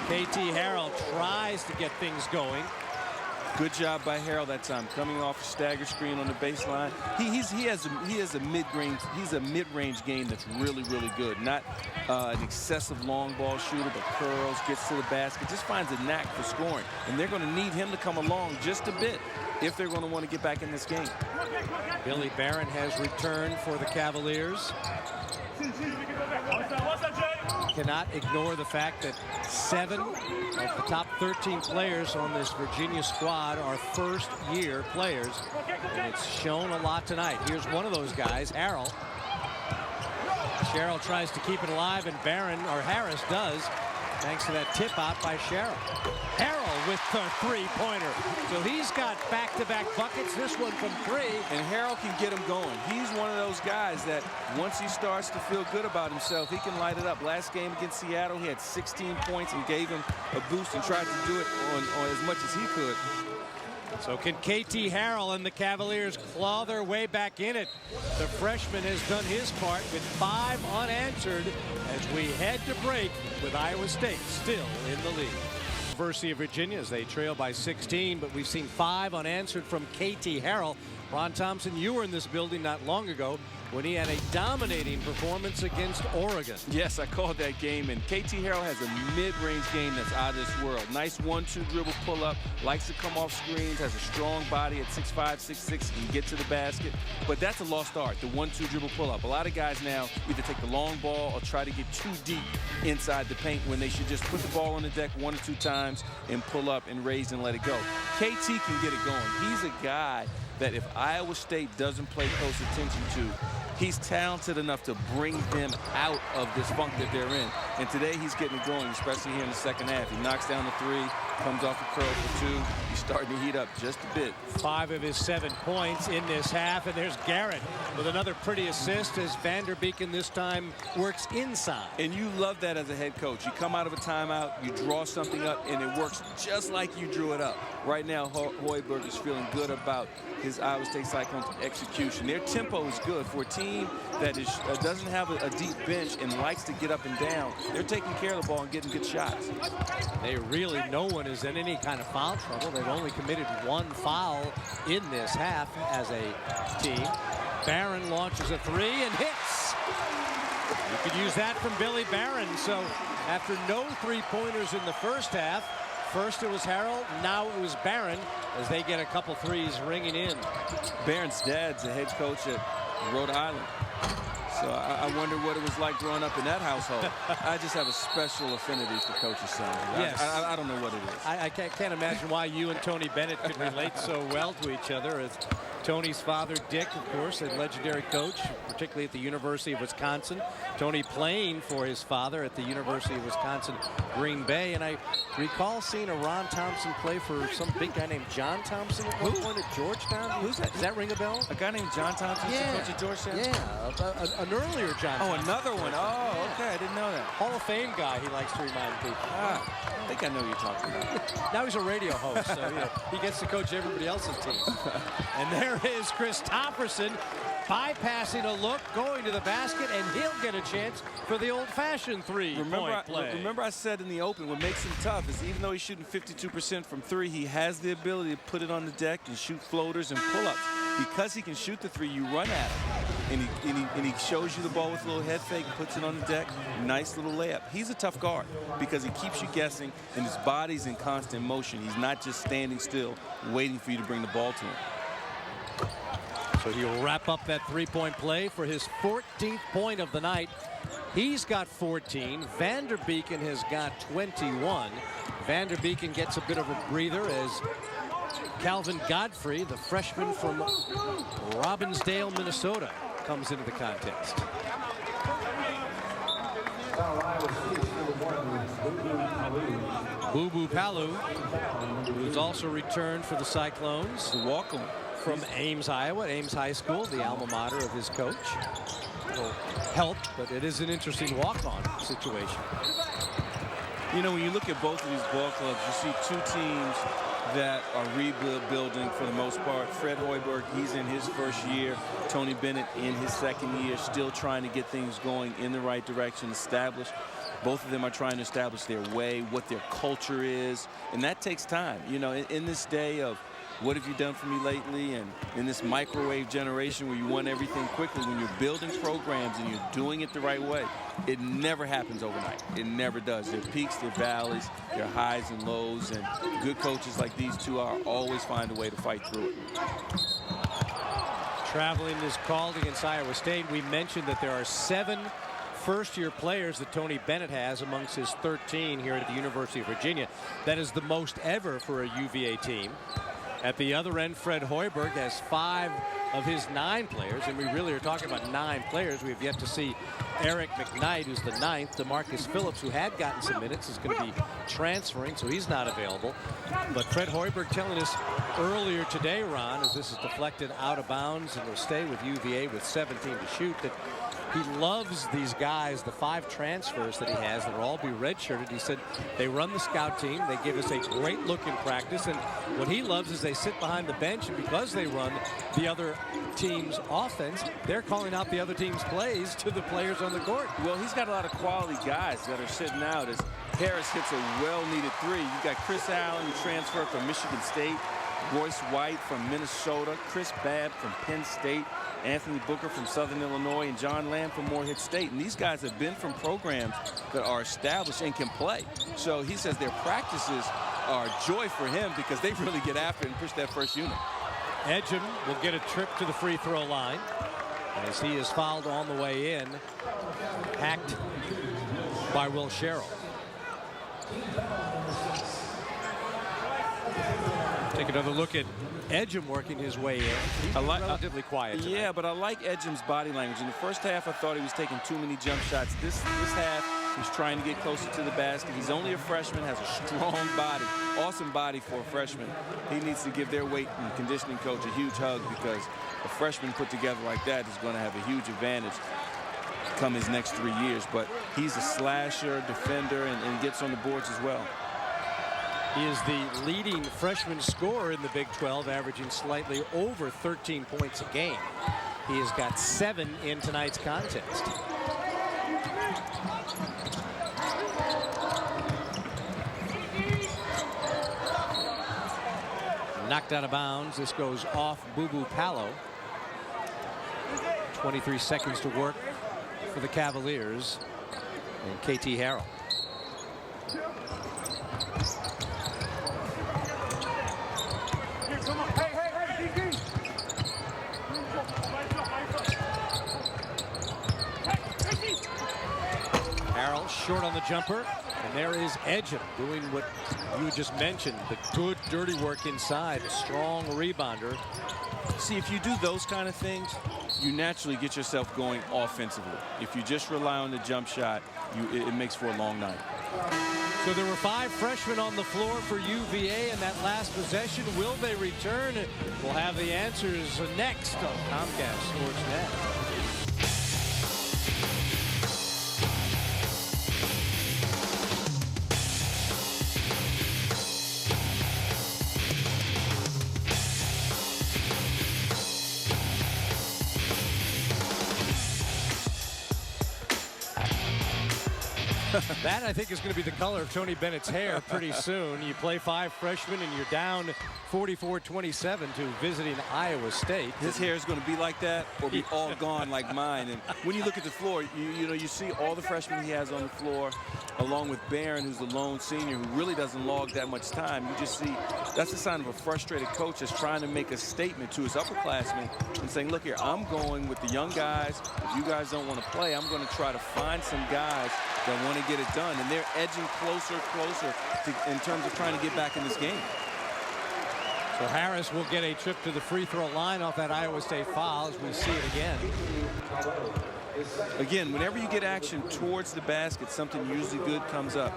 KT Harrell tries to get things going. Good job by Harrell that time, coming off a stagger screen on the baseline. He has a mid-range game that's really good. Not an excessive long ball shooter, but curls, gets to the basket, just finds a knack for scoring. And they're going to need him to come along just a bit if they're going to want to get back in this game. Billy Barron has returned for the Cavaliers. Cannot ignore the fact that 7 of the top 13 players on this Virginia squad are first-year players, and it's shown a lot tonight. Here's one of those guys, Harrell. Sherrill tries to keep it alive, and Harris does. thanks to that tip out by Sherrill. Harrell with the three-pointer. So he's got back-to-back buckets, this one from three. And Harrell can get him going. He's one of those guys that once he starts to feel good about himself, he can light it up. Last game against Seattle, he had 16 points and gave him a boost and tried to do it on as much as he could. So can KT Harrell and the Cavaliers claw their way back in it? The freshman has done his part with 5 unanswered as we head to break with Iowa State still in the lead. University of Virginia as they trail by 16, but we've seen 5 unanswered from KT Harrell. Ron Thompson, you were in this building not long ago when he had a dominating performance against Oregon. Yes, I called that game, and KT Harrell has a mid-range game that's out of this world. Nice 1-2 dribble pull-up, likes to come off screens, has a strong body at 6'5", 6'6", can get to the basket. But that's a lost art, the 1-2 dribble pull-up. A lot of guys now either take the long ball or try to get too deep inside the paint when they should just put the ball on the deck 1 or 2 times and pull up and raise and let it go. KT can get it going. He's a guy that if Iowa State doesn't pay close attention to, he's talented enough to bring them out of this funk that they're in. And today he's getting it going, especially here in the second half. He knocks down the 3, comes off a curl for 2. He's starting to heat up just a bit. 5 of his 7 points in this half, and there's Garrett with another pretty assist as Vanderbeeken this time works inside. And you love that as a head coach. You come out of a timeout, you draw something up, and it works just like you drew it up. Right now, Hoiberg is feeling good about his Iowa State Cyclones execution. Their tempo is good for a team that doesn't have a deep bench and likes to get up and down. They're taking care of the ball and getting good shots. No one is in any kind of foul trouble. They've only committed 1 foul in this half as a team. Barron launches a 3 and hits. You could use that from Billy Barron. So after no 3-pointers in the first half, first it was Harrell, now it was Barron as they get a couple threes ringing in. Barron's dad's a head coach at Rhode Island. So I wonder what it was like growing up in that household. I just have a special affinity for Coach's son. Yes. I don't know what it is. I can't imagine why you and Tony Bennett could relate so well to each other. As Tony's father, Dick, of course, a legendary coach, particularly at the University of Wisconsin. Tony playing for his father at the University of Wisconsin, Green Bay. And I recall seeing a Ron Thompson play for some big guy named John Thompson at one point at Georgetown. Who's that? Does that ring a bell? A guy named John Thompson, coach at Georgetown? Yeah, an earlier John Oh, Thompson. another one. Oh, okay. I didn't know that. Hall of Fame guy, he likes to remind people. I think I know who you're talking about. Now he's a radio host, so he gets to coach everybody else's team. And there is Chris Topperson bypassing a look, going to the basket, and he'll get a chance for the old-fashioned three-point play. Remember I said in the open, what makes him tough is even though he's shooting 52% from 3, he has the ability to put it on the deck and shoot floaters and pull-ups. Because he can shoot the 3, you run at him. And he shows you the ball with a little head fake and puts it on the deck. Nice little layup. He's a tough guard because he keeps you guessing, and his body's in constant motion. He's not just standing still waiting for you to bring the ball to him. So he'll wrap up that three-point play for his 14th point of the night. He's got 14. Vanderbeeken has got 21. Vanderbeeken gets a bit of a breather as Calvin Godfrey, the freshman from Robbinsdale, Minnesota, comes into the contest. Boo Boo Palu, who's also returned for the Cyclones. Welcome. From Ames, Iowa, Ames High School, the alma mater of his coach. Will help, but it is an interesting walk-on situation. You know, when you look at both of these ball clubs, you see 2 teams that are rebuilding for the most part. Fred Hoiberg, he's in his first year. Tony Bennett in his second year, still trying to get things going in the right direction, establish. Both of them are trying to establish their way, what their culture is, and that takes time. You know, in this day of what have you done for me lately, and in this microwave generation where you want everything quickly, when you're building programs and you're doing it the right way, it never happens overnight. It never does. There are peaks, there are valleys, there are highs and lows, and good coaches like these two are always find a way to fight through it. Traveling is called against Iowa State. We mentioned that there are 7 first-year players that Tony Bennett has amongst his 13 here at the University of Virginia. That is the most ever for a UVA team. At the other end, Fred Hoiberg has 5 of his 9 players, and we really are talking about 9 players. We have yet to see Eric McKnight, who's the 9th. DeMarcus Phillips, who had gotten some minutes, is going to be transferring, so he's not available. But Fred Hoiberg telling us earlier today, Ron, as this is deflected out of bounds and will stay with UVA with 17 to shoot, that he loves these guys, the 5 transfers that he has, that will all be redshirted. He said they run the scout team. They give us a great look in practice. And what he loves is they sit behind the bench, and because they run the other team's offense, they're calling out the other team's plays to the players on the court. Well, he's got a lot of quality guys that are sitting out as Harris hits a well-needed 3. You've got Chris Allen, who transferred from Michigan State, Royce White from Minnesota, Chris Babb from Penn State, Anthony Booker from Southern Illinois, and John Lamb from Morehead State. And these guys have been from programs that are established and can play. So he says their practices are joy for him because they really get after it and push that first unit. Edgem will get a trip to the free throw line as he is fouled on the way in, hacked by Will Sherrill. Take another look at Edgem working his way in. He's relatively quiet tonight. Yeah, but I like Edgem's body language. In the first half, I thought he was taking too many jump shots. This half, he's trying to get closer to the basket. He's only a freshman, has a strong body, awesome body for a freshman. He needs to give their weight and conditioning coach a huge hug because a freshman put together like that is going to have a huge advantage come his next 3 years. But he's a slasher, defender, and gets on the boards as well. He is the leading freshman scorer in the Big 12, averaging slightly over 13 points a game. He has got 7 in tonight's contest. Knocked out of bounds. This goes off Bubu Palo. 23 seconds to work for the Cavaliers and KT Harrell. Harrell short on the jumper, and there is Edgem doing what you just mentioned, the good dirty work inside, a strong rebounder. See, if you do those kind of things, you naturally get yourself going offensively. If you just rely on the jump shot, it makes for a long night. So there were 5 freshmen on the floor for UVA in that last possession. Will they return? We'll have the answers next on Comcast Sportsnet. That, I think, is going to be the color of Tony Bennett's hair pretty soon. You play 5 freshmen and you're down 44-27 to visiting Iowa State. His hair is going to be like that or be all gone like mine. And when you look at the floor, you see all the freshmen he has on the floor, along with Barron, who's the lone senior, who really doesn't log that much time. You just see that's a sign of a frustrated coach that's trying to make a statement to his upperclassmen and saying, look here, I'm going with the young guys. If you guys don't want to play, I'm going to try to find some guys that want to get it done. And they're edging closer in terms of trying to get back in this game. So Harris will get a trip to the free throw line off that Iowa State foul as we see it again. Again, whenever you get action towards the basket, something usually good comes up.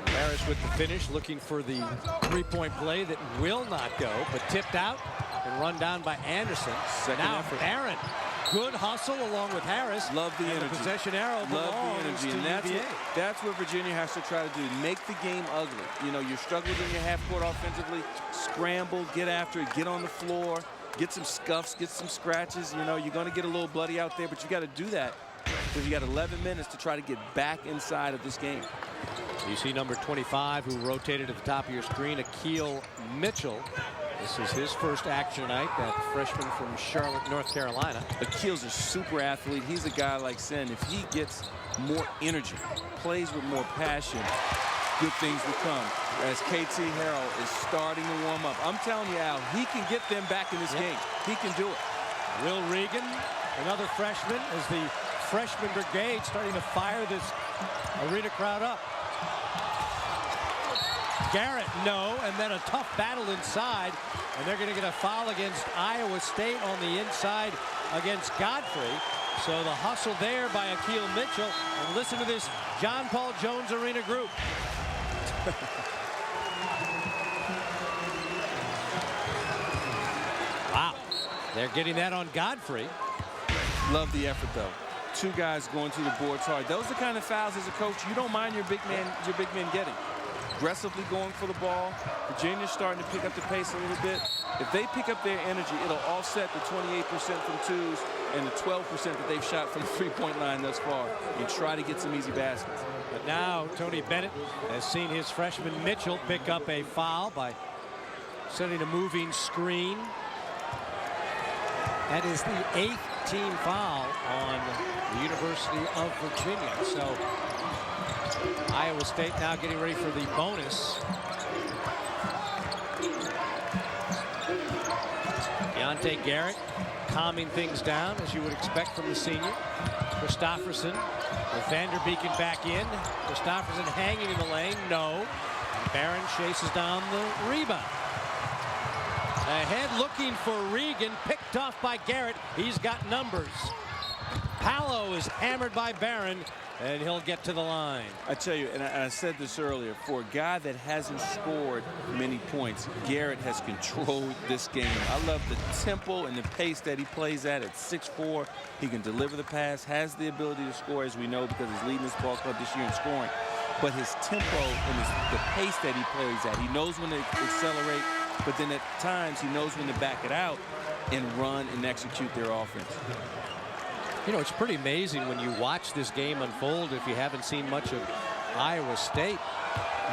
Harris with the finish, looking for the three-point play that will not go, but tipped out and run down by Anderson. Second now effort. Barron. Good hustle along with Harris. Love the energy. The possession arrow belongs to UVA. That's what Virginia has to try to do. Make the game ugly. You know, you're struggling in your half court offensively. Scramble, get after it, get on the floor, get some scuffs, get some scratches. You know, you're going to get a little bloody out there, but you got to do that because you got 11 minutes to try to get back inside of this game. You see number 25, who rotated at the top of your screen, Akeel Mitchell. This is his first action tonight, that freshman from Charlotte, North Carolina. Akeel's a super athlete. He's a guy like Sen. If he gets more energy, plays with more passion, good things will come. As KT Harrell is starting to warm up. I'm telling you, Al, he can get them back in this game. He can do it. Will Regan, another freshman, as the freshman brigade starting to fire this arena crowd up. Garrett, no, and then a tough battle inside, and they're going to get a foul against Iowa State on the inside against Godfrey. So the hustle there by Akil Mitchell, and listen to this John Paul Jones Arena group. Wow, they're getting that on Godfrey. Love the effort though. Two guys going to the boards hard. Those are the kind of fouls as a coach you don't mind your big men getting. Aggressively going for the ball. Virginia's starting to pick up the pace a little bit. If they pick up their energy, it'll offset the 28% from twos and the 12% that they've shot from the three-point line thus far and try to get some easy baskets. But now Tony Bennett has seen his freshman Mitchell pick up a foul by setting a moving screen. That is the 8th team foul on the University of Virginia. So Iowa State now getting ready for the bonus. Deontay Garrett calming things down, as you would expect from the senior. Christopherson with Vanderbeeken back in. Christopherson hanging in the lane. No. Barron chases down the rebound. Ahead looking for Regan, picked off by Garrett. He's got numbers. Paolo is hammered by Barron, and he'll get to the line. I tell you, and I said this earlier, for a guy that hasn't scored many points, Garrett has controlled this game. I love the tempo and the pace that he plays at 6'4". He can deliver the pass, has the ability to score, as we know, because he's leading this ball club this year in scoring. But his tempo and the pace that he plays at, he knows when to accelerate, but then at times he knows when to back it out and run and execute their offense. You know, it's pretty amazing when you watch this game unfold, if you haven't seen much of Iowa State,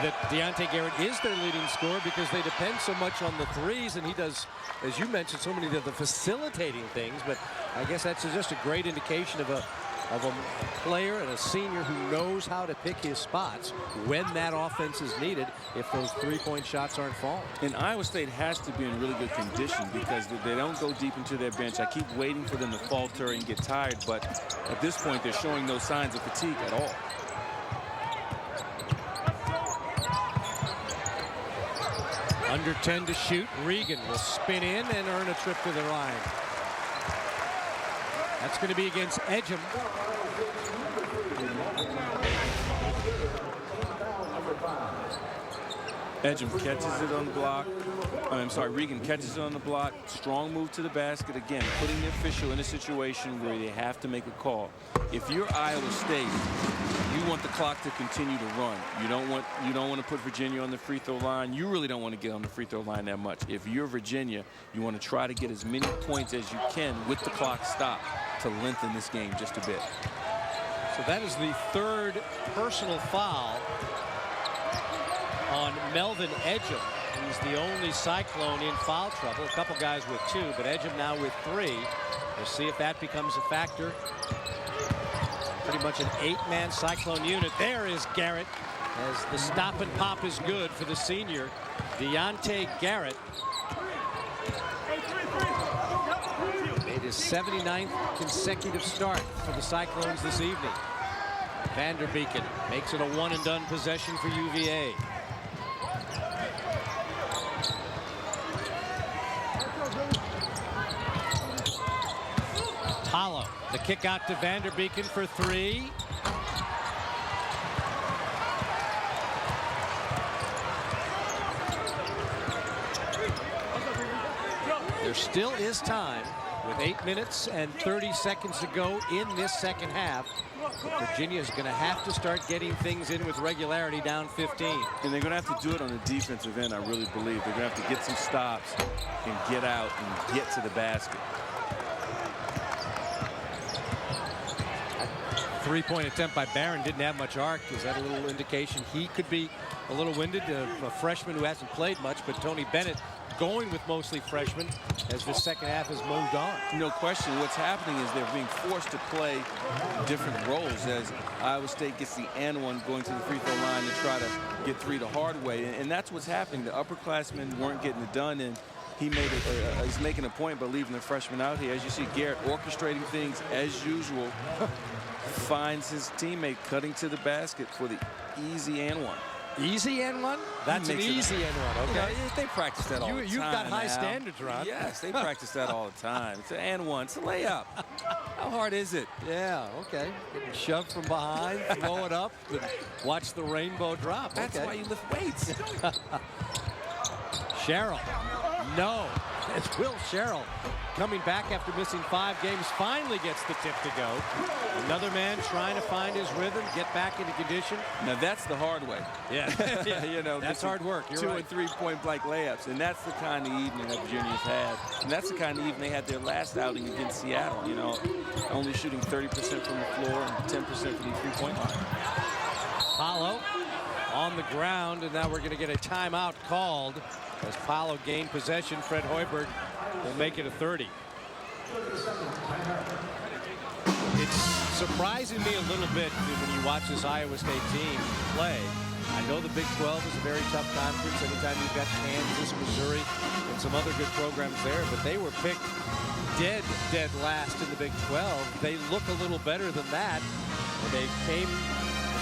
that Deontay Garrett is their leading scorer because they depend so much on the threes, and he does, as you mentioned, so many of the facilitating things. But I guess that's just a great indication of a player and a senior who knows how to pick his spots when that offense is needed if those three-point shots aren't falling. And Iowa State has to be in really good condition because they don't go deep into their bench. I keep waiting for them to falter and get tired, but at this point they're showing no signs of fatigue at all. Under 10 to shoot. Regan will spin in and earn a trip to the line. That's going to be against Edgem. Edgem catches it on the block. I'm sorry, Regan catches it on the block. Strong move to the basket. Again, putting the official in a situation where they have to make a call. If you're Iowa State, you want the clock to continue to run. You don't want to put Virginia on the free throw line. You really don't want to get on the free throw line that much. If you're Virginia, you want to try to get as many points as you can with the clock stopped to lengthen this game just a bit. So that is the third personal foul on Melvin Edgem. He's the only Cyclone in foul trouble. A couple guys with 2, but Edgem now with 3. We'll see if that becomes a factor. Pretty much an 8-man Cyclone unit. There is Garrett, as the stop and pop is good for the senior Deontay Garrett. Made his 79th consecutive start for the Cyclones this evening. Vanderbeeken makes it a one-and-done possession for UVA. Hollow, the kick out to Vanderbeeken for 3. There still is time with 8 minutes and 30 seconds to go in this second half. Virginia is going to have to start getting things in with regularity, down 15. And they're going to have to do it on the defensive end, I really believe. They're going to have to get some stops and get out and get to the basket. Three-point attempt by Barron didn't have much arc. Is that a little indication he could be a little winded? A freshman who hasn't played much, but Tony Bennett going with mostly freshmen as the second half has moved on. No question. What's happening is they're being forced to play different roles as Iowa State gets the and one going to the free throw line to try to get 3 the hard way. And that's what's happening. The upperclassmen weren't getting it done, and he made it. He's making a point by leaving the freshman out here. As you see, Garrett orchestrating things as usual. Finds his teammate cutting to the basket for the easy and one. Easy N1? That's an easy N1, okay? You know, they practice that all the time. You've got high standards, Ron. Yes, they practice that all the time. It's an N1. It's a layup. How hard is it? Yeah, okay. Shove from behind, throw it up, and watch the rainbow drop. That's why you lift weights. Sherrill. No. It's Will Sherrill coming back after missing 5 games. Finally gets the tip to go. Another man trying to find his rhythm, get back into condition. Now that's the hard way. Yeah. Yeah, you know, that's hard work. You're 2 right. and 3 point blank layups, and that's the kind of evening that Virginia's had. And that's the kind of evening they had their last outing against Seattle. You know, only shooting 30% from the floor and 10% from the 3-point line. Paulo on the ground, and now we're going to get a timeout called as Paulo gained possession. Fred Hoiberg will make it a 30. It's surprising me a little bit when you watch this Iowa State team play. I know the Big 12 is a very tough conference. Anytime you've got Kansas, Missouri, and some other good programs there, but they were picked dead last in the Big 12. They look a little better than that. And they came,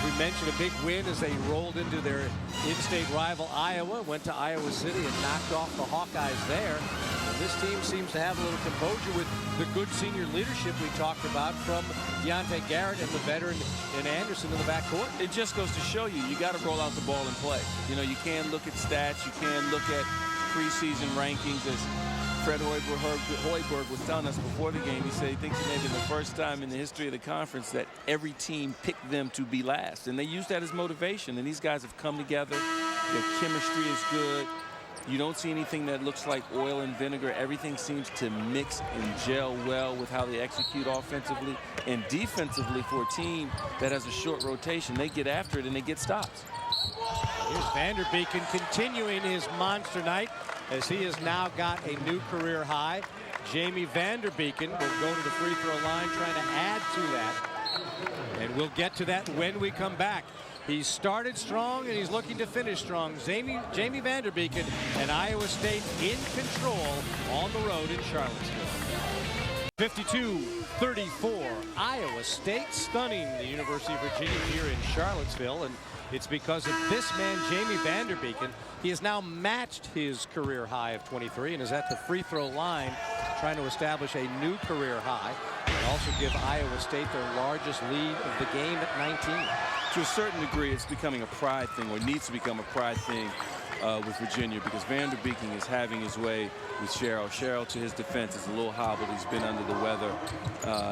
we mentioned, a big win as they rolled into their in-state rival Iowa, went to Iowa City and knocked off the Hawkeyes there. And this team seems to have a little composure with the good senior leadership we talked about from Deontay Garrett and the veteran in Anderson in the backcourt. It just goes to show you got to roll out the ball and play. You know, you can look at stats, you can look at preseason rankings. As Fred Hoiberg was telling us before the game, he said he thinks it may have been the first time in the history of the conference that every team picked them to be last. And they used that as motivation. And these guys have come together. Their chemistry is good. You don't see anything that looks like oil and vinegar. Everything seems to mix and gel well with how they execute offensively and defensively. For a team that has a short rotation, they get after it and they get stops. Here's Vanderbeeken continuing his monster night as he has now got a new career high. Jamie Vanderbeeken will go to the free throw line trying to add to that. And we'll get to that when we come back. He started strong and he's looking to finish strong. Jamie Vanderbeeken and Iowa State in control on the road in Charlottesville. 52-34. Iowa State stunning the University of Virginia here in Charlottesville. And it's because of this man, Jamie Vanderbeeken. He has now matched his career high of 23 and is at the free throw line trying to establish a new career high and also give Iowa State their largest lead of the game at 19. To a certain degree, it's becoming a pride thing, or needs to become a pride thing with Virginia, because Vanderbeeken is having his way with Sherrill. Sherrill, to his defense, is a little hobbled. He's been under the weather.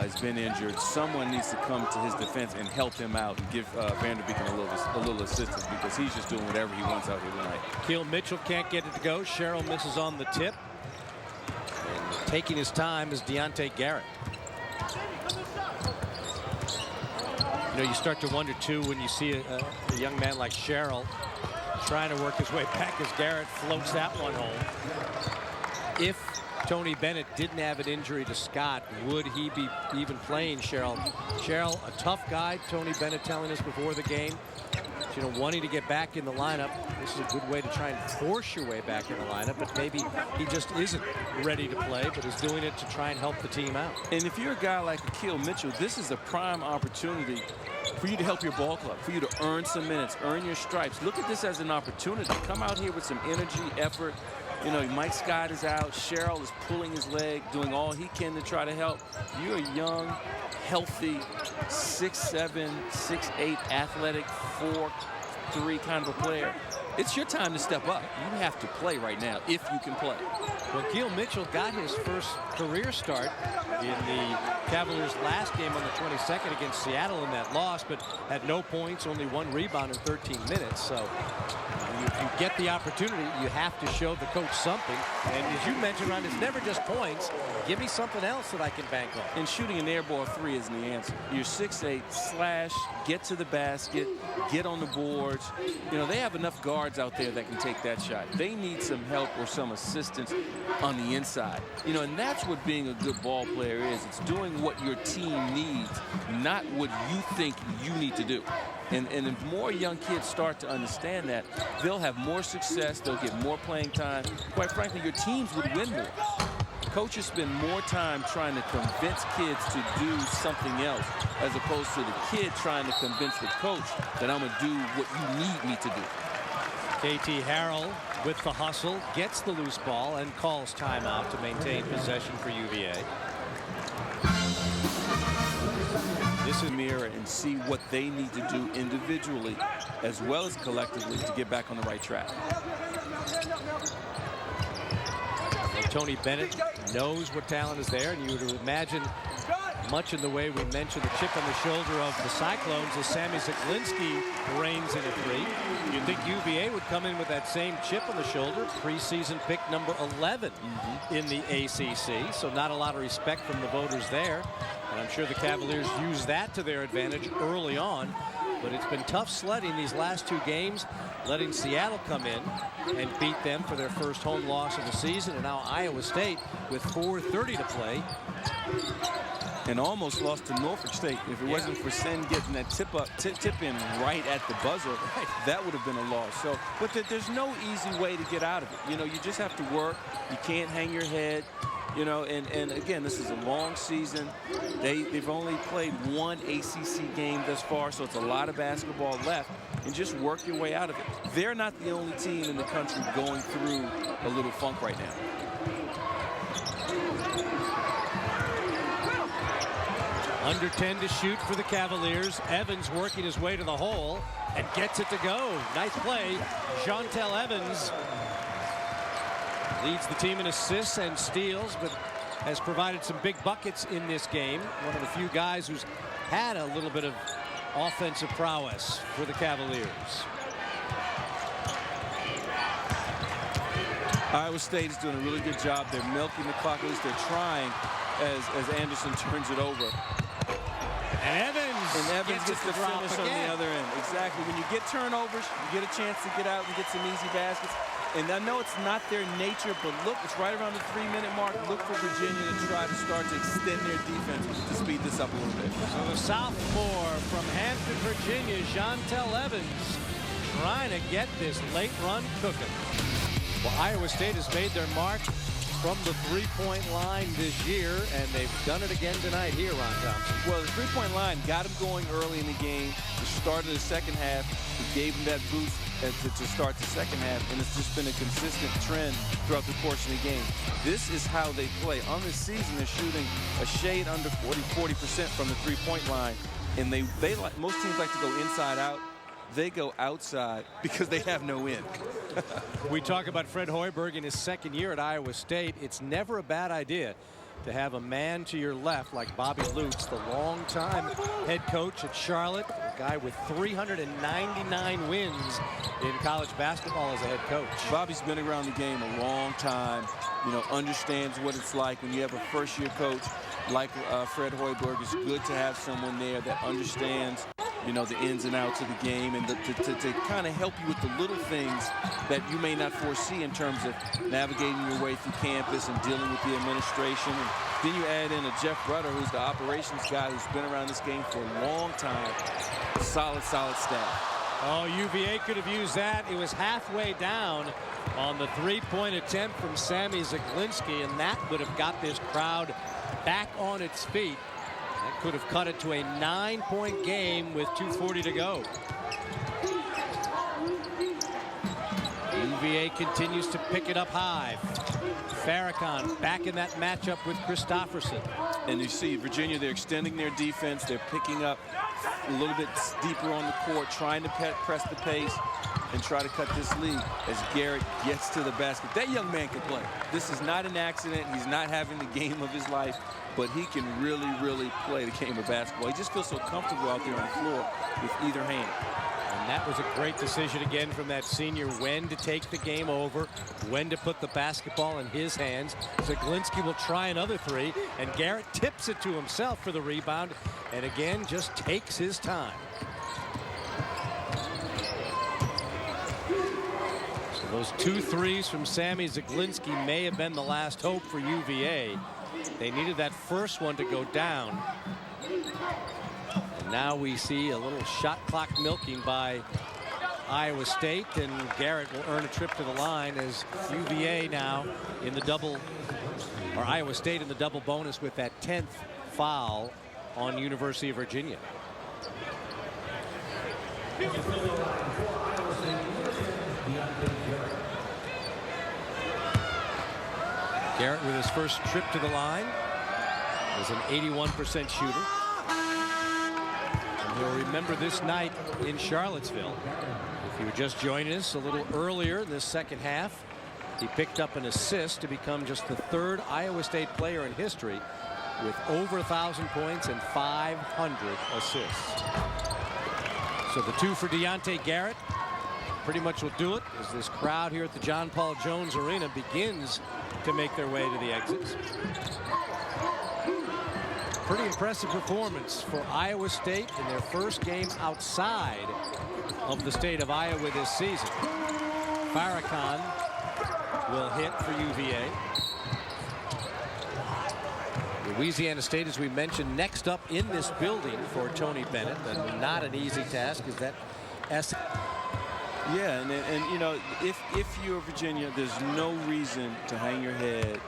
He's been injured. Someone needs to come to his defense and help him out and give Vanderbeeken a little assistance, because he's just doing whatever he wants out here tonight. Keel Mitchell can't get it to go. Sherrill misses on the tip. And taking his time is Deontay Garrett. You know, you start to wonder, too, when you see a young man like Sherrill trying to work his way back as Garrett floats that one home. If Tony Bennett didn't have an injury to Scott, would he be even playing Sherrill? Sherrill, a tough guy, Tony Bennett telling us before the game. You know, wanting to get back in the lineup. This is a good way to try and force your way back in the lineup, but maybe he just isn't ready to play, but is doing it to try and help the team out. And if you're a guy like Keel Mitchell, this is a prime opportunity for you to help your ball club, for you to earn some minutes, earn your stripes. Look at this as an opportunity. Come out here with some energy, effort. You know, Mike Scott is out. Sherrill is pulling his leg, doing all he can to try to help. You're a young, healthy, 6'7", 6'8", athletic, 4'3" kind of a player. It's your time to step up. You have to play right now if you can play. Well, Keel Mitchell got his first career start in the Cavaliers' last game on the 22nd against Seattle in that loss, but had no points, only 1 rebound in 13 minutes. So if you get the opportunity, you have to show the coach something. And as you mentioned, Ron, it's never just points. Give me something else that I can bank on. And shooting an air ball 3 isn't the answer. You're 6'8", slash, get to the basket, get on the boards. You know, they have enough guards out there that can take that shot. They need some help or some assistance on the inside. You know, and that's what being a good ball player is. It's doing what your team needs, not what you think you need to do. And if more young kids start to understand that, they'll have more success, they'll get more playing time. Quite frankly, your teams would win more. Coaches spend more time trying to convince kids to do something else as opposed to the kid trying to convince the coach that I'm going to do what you need me to do. KT Harrell with the hustle, gets the loose ball and calls timeout to maintain possession for UVA. This is mirror and see what they need to do individually as well as collectively to get back on the right track. And Tony Bennett knows what talent is there, and you would imagine much in the way we mentioned the chip on the shoulder of the Cyclones as Sammy Zaglinski reigns in a three. You'd think UVA would come in with that same chip on the shoulder. Preseason pick number 11 in the ACC, so not a lot of respect from the voters there. And I'm sure the Cavaliers use that to their advantage early on. But it's been tough sledding these last two games, letting Seattle come in and beat them for their first home loss of the season. And now Iowa State with 4:30 to play. And almost lost to Norfolk State. If it wasn't for Sen getting that tip in right at the buzzer, that would have been a loss. So, but there's no easy way to get out of it. You know, you just have to work. You can't hang your head. You know, and again, this is a long season. They've only played one ACC game thus far, so it's a lot of basketball left. And just work your way out of it. They're not the only team in the country going through a little funk right now. Under 10 to shoot for the Cavaliers. Evans working his way to the hole and gets it to go. Nice play. Jontel Evans leads the team in assists and steals, but has provided some big buckets in this game. One of the few guys who's had a little bit of offensive prowess for the Cavaliers. Iowa State is doing a really good job. They're milking the clock. At least they're trying as Anderson turns it over. And Evans gets the finish on the other end. Exactly. When you get turnovers, you get a chance to get out and get some easy baskets. And I know it's not their nature, but look, it's right around the 3-minute mark. Look for Virginia to try to start to extend their defense to speed this up a little bit. So the sophomore from Hampton, Virginia, Jontel Evans, trying to get this late run cooking. Well, Iowa State has made their mark from the three-point line this year, and they've done it again tonight here, Ron Thompson. Well, the three-point line got him going early in the game. The start of the second half, it gave him that boost to start the second half, and it's just been a consistent trend throughout the course of the game. This is how they play. On this season, they're shooting a shade under 40% from the three-point line, and they like, most teams like to go inside out. They go outside because they have no in. We talk about Fred Hoiberg in his second year at Iowa State. It's never a bad idea to have a man to your left like Bobby Lutz, the longtime head coach at Charlotte, a guy with 399 wins in college basketball as a head coach. Bobby's been around the game a long time, you know, understands what it's like when you have a first-year coach like Fred Hoiberg. It's good to have someone there that understands, you know, the ins and outs of the game, and to kind of help you with the little things that you may not foresee in terms of navigating your way through campus and dealing with the administration. And then you add in a Jeff Rutter, who's the operations guy who's been around this game for a long time. Solid staff. Oh, UVA could have used that. It was halfway down on the three-point attempt from Sammy Zaglinski, and that would have got this crowd back on its feet. That could have cut it to a 9-point game with 2:40 to go. UVA continues to pick it up high. Farrakhan back in that matchup with Christopherson. And you see Virginia, they're extending their defense. They're picking up a little bit deeper on the court, trying to press the pace and try to cut this lead as Garrett gets to the basket. That young man can play. This is not an accident. He's not having the game of his life, but he can really play the game of basketball. He just feels so comfortable out there on the floor with either hand. And that was a great decision again from that senior, when to take the game over, when to put the basketball in his hands. Zaglinski will try another three, and Garrett tips it to himself for the rebound, and again just takes his time. So those 2 threes from Sammy Zaglinski may have been the last hope for UVA. They needed that first one to go down. And now we see a little shot clock milking by Iowa State, and Garrett will earn a trip to the line as UVA now in the double, or Iowa State in the double bonus with that 10th foul on University of Virginia. Garrett with his first trip to the line is an 81% shooter. And he'll remember this night in Charlottesville. If you were just joining us a little earlier in this second half, he picked up an assist to become just the third Iowa State player in history with over 1,000 points and 500 assists. So the two for Deontay Garrett pretty much will do it as this crowd here at the John Paul Jones Arena begins to make their way to the exits. Pretty impressive performance for Iowa State in their first game outside of the state of Iowa this season. Farrakhan will hit for UVA. Louisiana State, as we mentioned, next up in this building for Tony Bennett. And not an easy task, is that Yeah, and you know, if you're Virginia, there's no reason to hang your head.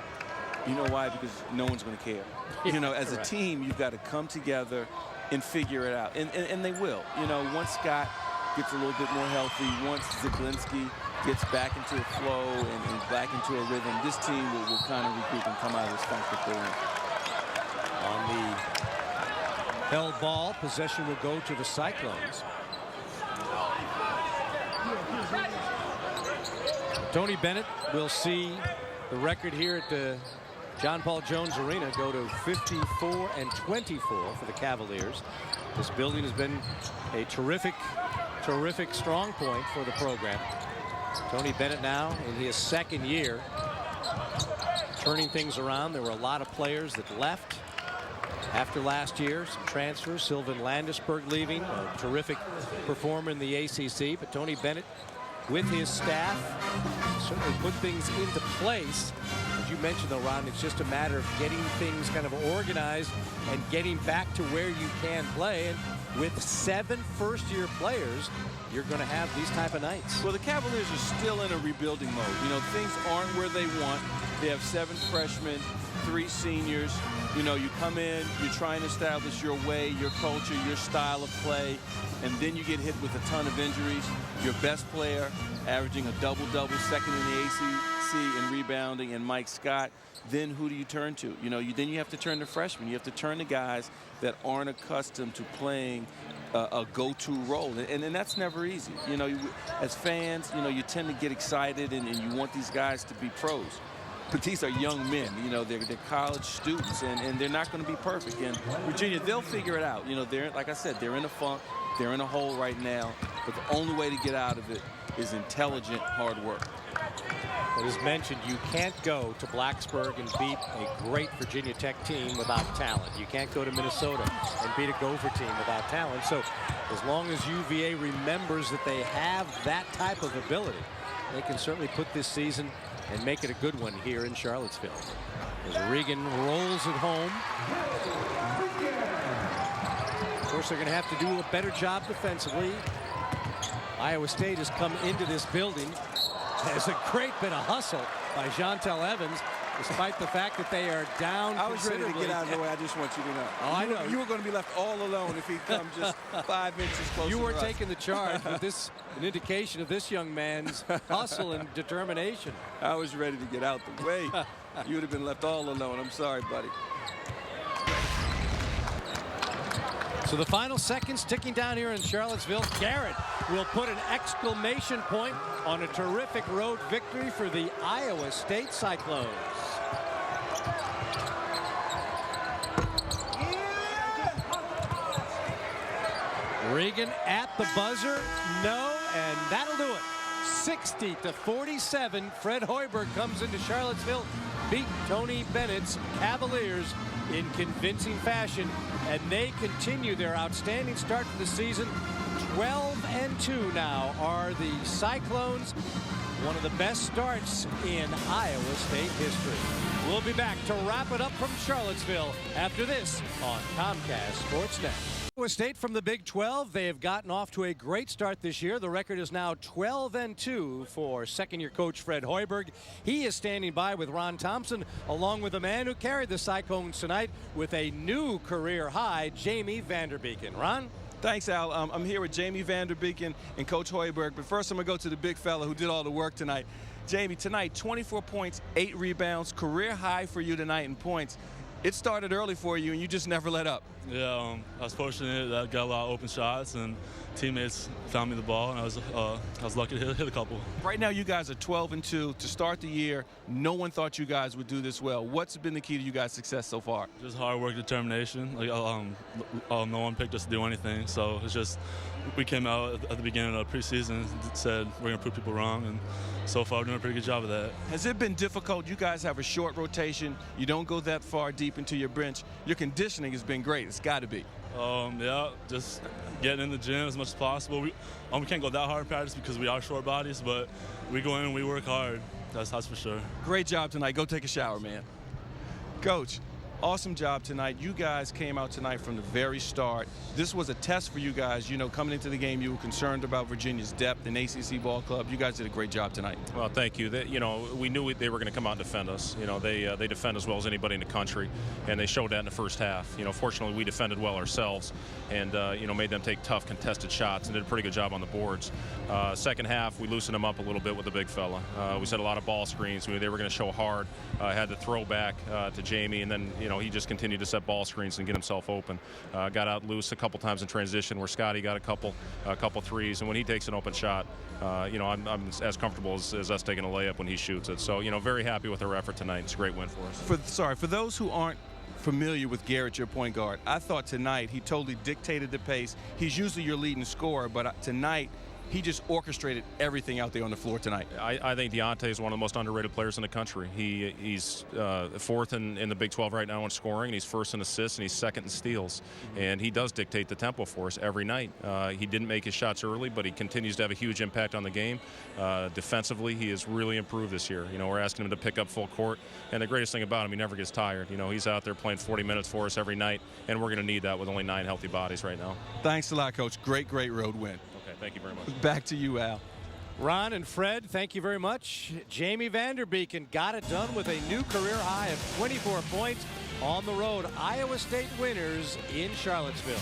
You know why? Because no one's going to care. You know, as a team, you've got to come together and figure it out. And they will. You know, once Scott gets a little bit more healthy, once Zaglinski gets back into a flow and back into a rhythm, this team will kind of regroup and come out of this funk that they're in. On the held ball, possession will go to the Cyclones. Tony Bennett will see the record here at the John Paul Jones Arena go to 54-24 for the Cavaliers. This building has been a terrific strong point for the program. Tony Bennett now in his second year turning things around. There were a lot of players that left after last year, some transfers. Sylvan Landesberg leaving, a terrific performer in the ACC, but Tony Bennett with his staff certainly put things into place. As you mentioned, though, Ron, it's just a matter of getting things kind of organized and getting back to where you can play. And with 7 first-year players, you're going to have these type of nights. Well, the Cavaliers are still in a rebuilding mode. You know, things aren't where they want. They have 7 freshmen, 3 seniors. You know, you come in, you're trying to establish your way, your culture, your style of play, and then you get hit with a ton of injuries. Your best player averaging a double-double, second in the ACC in rebounding, and Mike Scott. Then who do you turn to? You know, then you have to turn to freshmen. You have to turn to guys that aren't accustomed to playing a go-to role, and that's never easy. You know, as fans, you know, you tend to get excited and you want these guys to be pros. But these are young men, you know, they're college students, and they're not going to be perfect. And Virginia, they'll figure it out. You know, they're, like I said, they're in a funk, they're in a hole right now, but the only way to get out of it is intelligent, hard work. But as mentioned, you can't go to Blacksburg and beat a great Virginia Tech team without talent. You can't go to Minnesota and beat a Gopher team without talent. So as long as UVA remembers that they have that type of ability, they can certainly put this season and make it a good one here in Charlottesville. As Regan rolls it home. Of course, they're going to have to do a better job defensively. Iowa State has come into this building. There's a great bit of hustle by Jontel Evans, despite the fact that they are down. I was ready to get out of the way. I just want you to know. Oh, I know. You were going to be left all alone if he come just 5 inches closer. You were taking the charge, but this an indication of this young man's hustle and determination. I was ready to get out the way. You would have been left all alone. I'm sorry, buddy. So the final seconds ticking down here in Charlottesville. Garrett will put an exclamation point on a terrific road victory for the Iowa State Cyclones. Regan at the buzzer, no, and that'll do it. 60-47. Fred Hoiberg comes into Charlottesville, beat Tony Bennett's Cavaliers in convincing fashion, and they continue their outstanding start to the season. 12-2 now are the Cyclones. One of the best starts in Iowa State history. We'll be back to wrap it up from Charlottesville after this on Comcast Sportsnet. Iowa State from the Big 12. They have gotten off to a great start this year. The record is now 12-2 for second-year coach Fred Hoiberg. He is standing by with Ron Thompson, along with the man who carried the Cyclones tonight with a new career high, Jamie Vanderbeeken. Ron? Thanks, Al. I'm here with Jamie Vanderbeeken and Coach Hoiberg. But first, I'm going to go to the big fella who did all the work tonight. Jamie, tonight, 24 points, 8 rebounds, career high for you tonight in points. It started early for you, and you just never let up. Yeah, I was fortunate that I got a lot of open shots, and teammates found me the ball, and I was lucky to hit a couple. Right now, you guys are 12-2 to start the year. No one thought you guys would do this well. What's been the key to you guys' success so far? Just hard work, determination. Like no one picked us to do anything, so it's just we came out at the beginning of the preseason and said we're going to prove people wrong, and so far we're doing a pretty good job of that. Has it been difficult? You guys have a short rotation. You don't go that far deep into your bench. Your conditioning has been great. It's got to be. Yeah, just getting in the gym as much as possible. We can't go that hard in practice because we are short bodies, but we go in and we work hard. That's for sure. Great job tonight. Go take a shower, man. Coach, awesome job tonight. You guys came out tonight from the very start. This was a test for you guys. You know, coming into the game, you were concerned about Virginia's depth in ACC ball club. You guys did a great job tonight. Well, thank you. We knew they were going to come out and defend us. They defend as well as anybody in the country, and they showed that in the first half. Fortunately, we defended well ourselves, and made them take tough contested shots and did a pretty good job on the boards. Second half, we loosened them up a little bit with the big fella. We set a lot of ball screens. We knew they were going to show hard. Had the throwback to Jamie, and then he just continued to set ball screens and get himself open. Got out loose a couple times in transition where Scotty got a couple threes, and when he takes an open shot, I'm as comfortable as us taking a layup when he shoots it. So very happy with our effort tonight. It's a great win for us. For those who aren't familiar with Garrett, your point guard, I thought tonight he totally dictated the pace. He's usually your leading scorer, but tonight he just orchestrated everything out there on the floor tonight. I think Deontay is one of the most underrated players in the country. He's fourth in the Big 12 right now in scoring, and he's first in assists, and he's second in steals. And he does dictate the tempo for us every night. He didn't make his shots early, but he continues to have a huge impact on the game. Defensively, he has really improved this year. We're asking him to pick up full court, and the greatest thing about him, he never gets tired. He's out there playing 40 minutes for us every night, and we're going to need that with only 9 healthy bodies right now. Thanks a lot, Coach. Great road win. Okay, thank you very much. Back to you, Al. Ron and Fred, thank you very much. Jamie Vanderbeeken got it done with a new career high of 24 points on the road. Iowa State winners in Charlottesville.